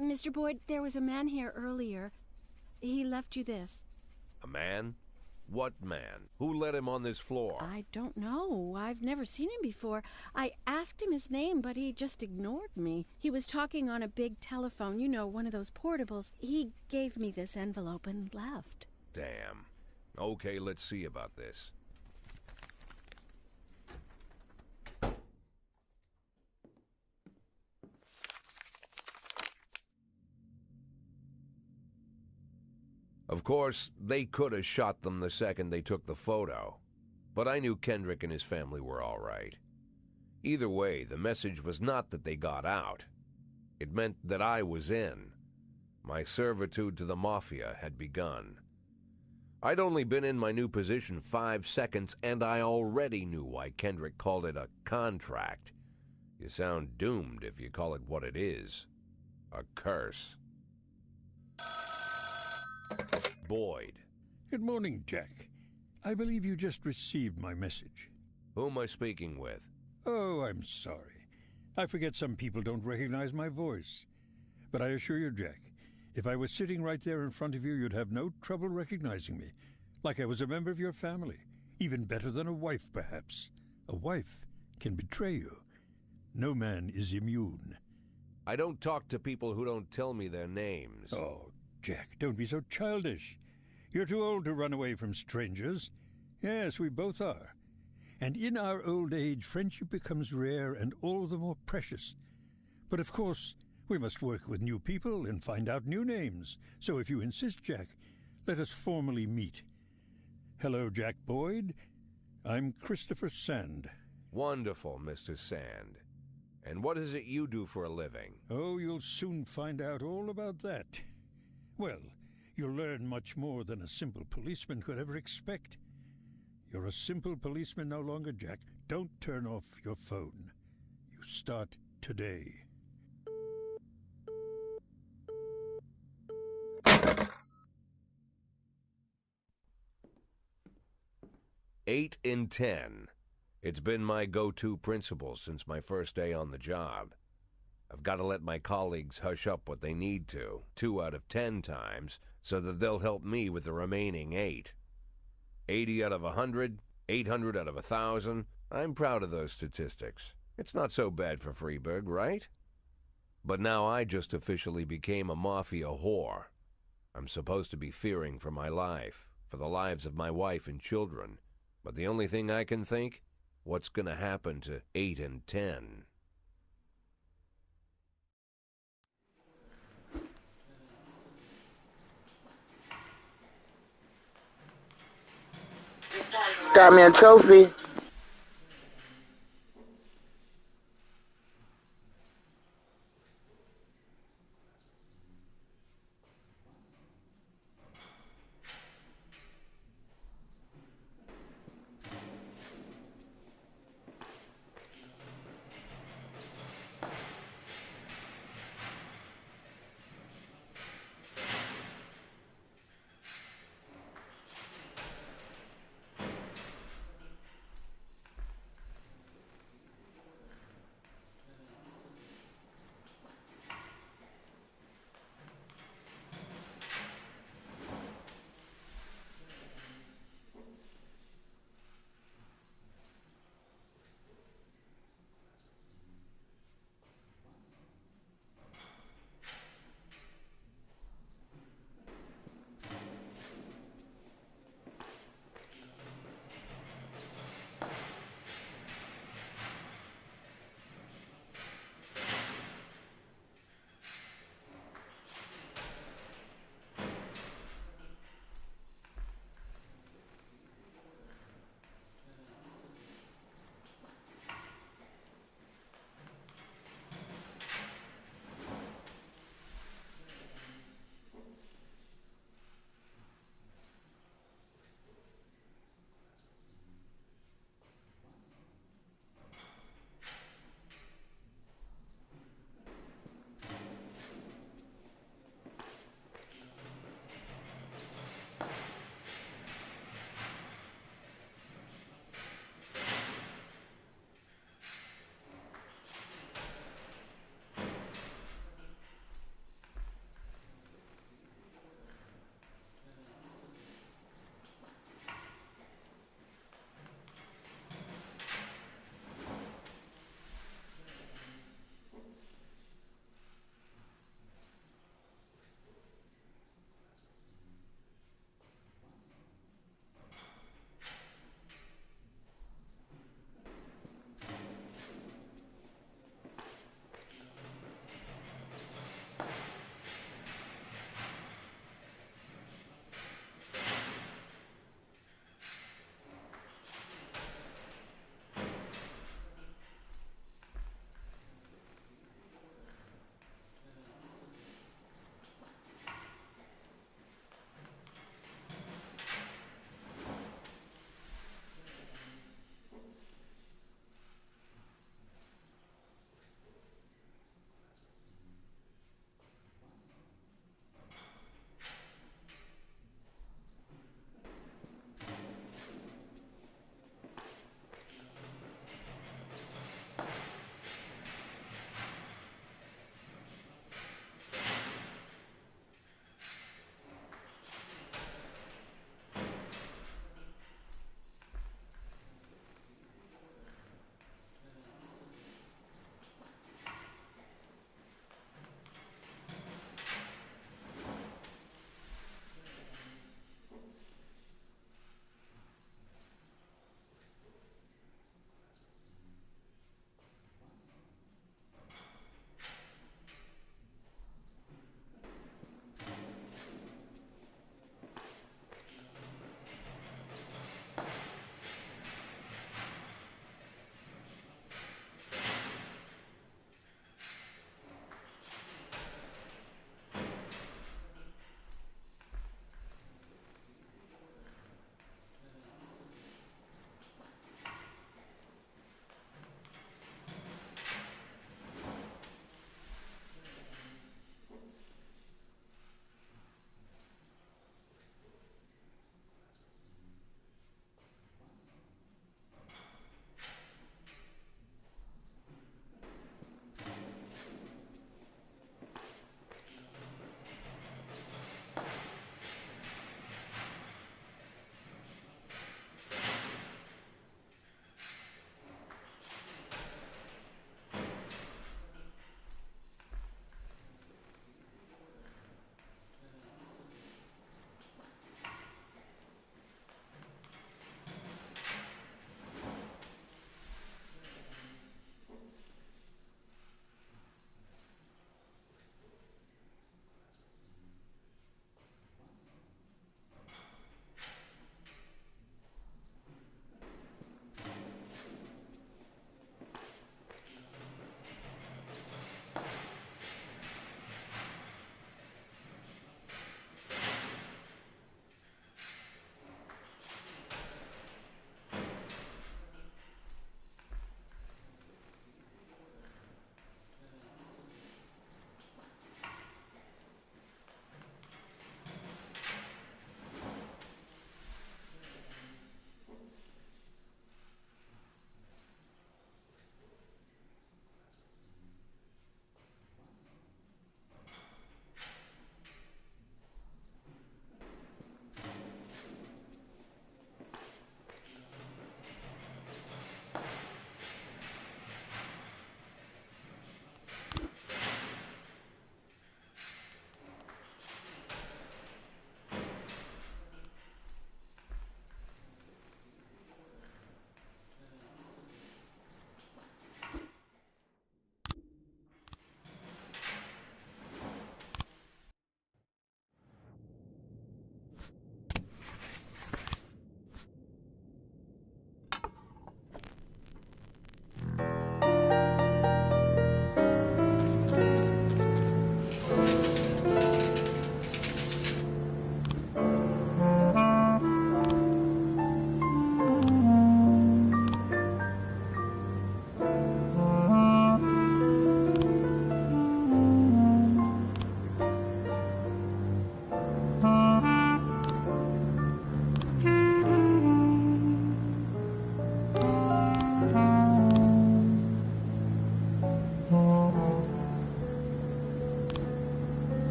Mr. Boyd, there was a man here earlier. He left you this. A man? What man? Who let him on this floor? I don't know. I've never seen him before. I asked him his name, but he just ignored me. He was talking on a big telephone, you know, one of those portables. He gave me this envelope and left. Damn. Okay, let's see about this. Of course, they could have shot them the second they took the photo. But I knew Kendrick and his family were all right. Either way, the message was not that they got out. It meant that I was in. My servitude to the Mafia had begun. I'd only been in my new position 5 seconds, and I already knew why Kendrick called it a contract. You sound doomed if you call it what it is. A curse. Boyd. Good morning, Jack. I believe you just received my message. Who am I speaking with? Oh, I'm sorry. I forget some people don't recognize my voice. But I assure you, Jack, if I was sitting right there in front of you, you'd have no trouble recognizing me. Like I was a member of your family. Even better than a wife, perhaps. A wife can betray you. No man is immune. I don't talk to people who don't tell me their names. Oh, Jack, don't be so childish. You're too old to run away from strangers. Yes, we both are. And in our old age, friendship becomes rare and all the more precious. But of course, we must work with new people and find out new names. So if you insist, Jack, let us formally meet. Hello, Jack Boyd. I'm Christopher Sand. Wonderful, Mr. Sand. And what is it you do for a living? Oh, you'll soon find out all about that. Well, you'll learn much more than a simple policeman could ever expect. You're a simple policeman no longer, Jack. Don't turn off your phone. You start today. Eight in 10. It's been my go-to principle since my first day on the job. I've got to let my colleagues hush up what they need to, 2 out of 10 times, so that they'll help me with the remaining 8. 80 out of 100, 800 out of 1,000. I'm proud of those statistics. It's not so bad for Freeburg, right? But now I just officially became a mafia whore. I'm supposed to be fearing for my life, for the lives of my wife and children. But the only thing I can think, what's going to happen to 8 and 10? Got me a trophy.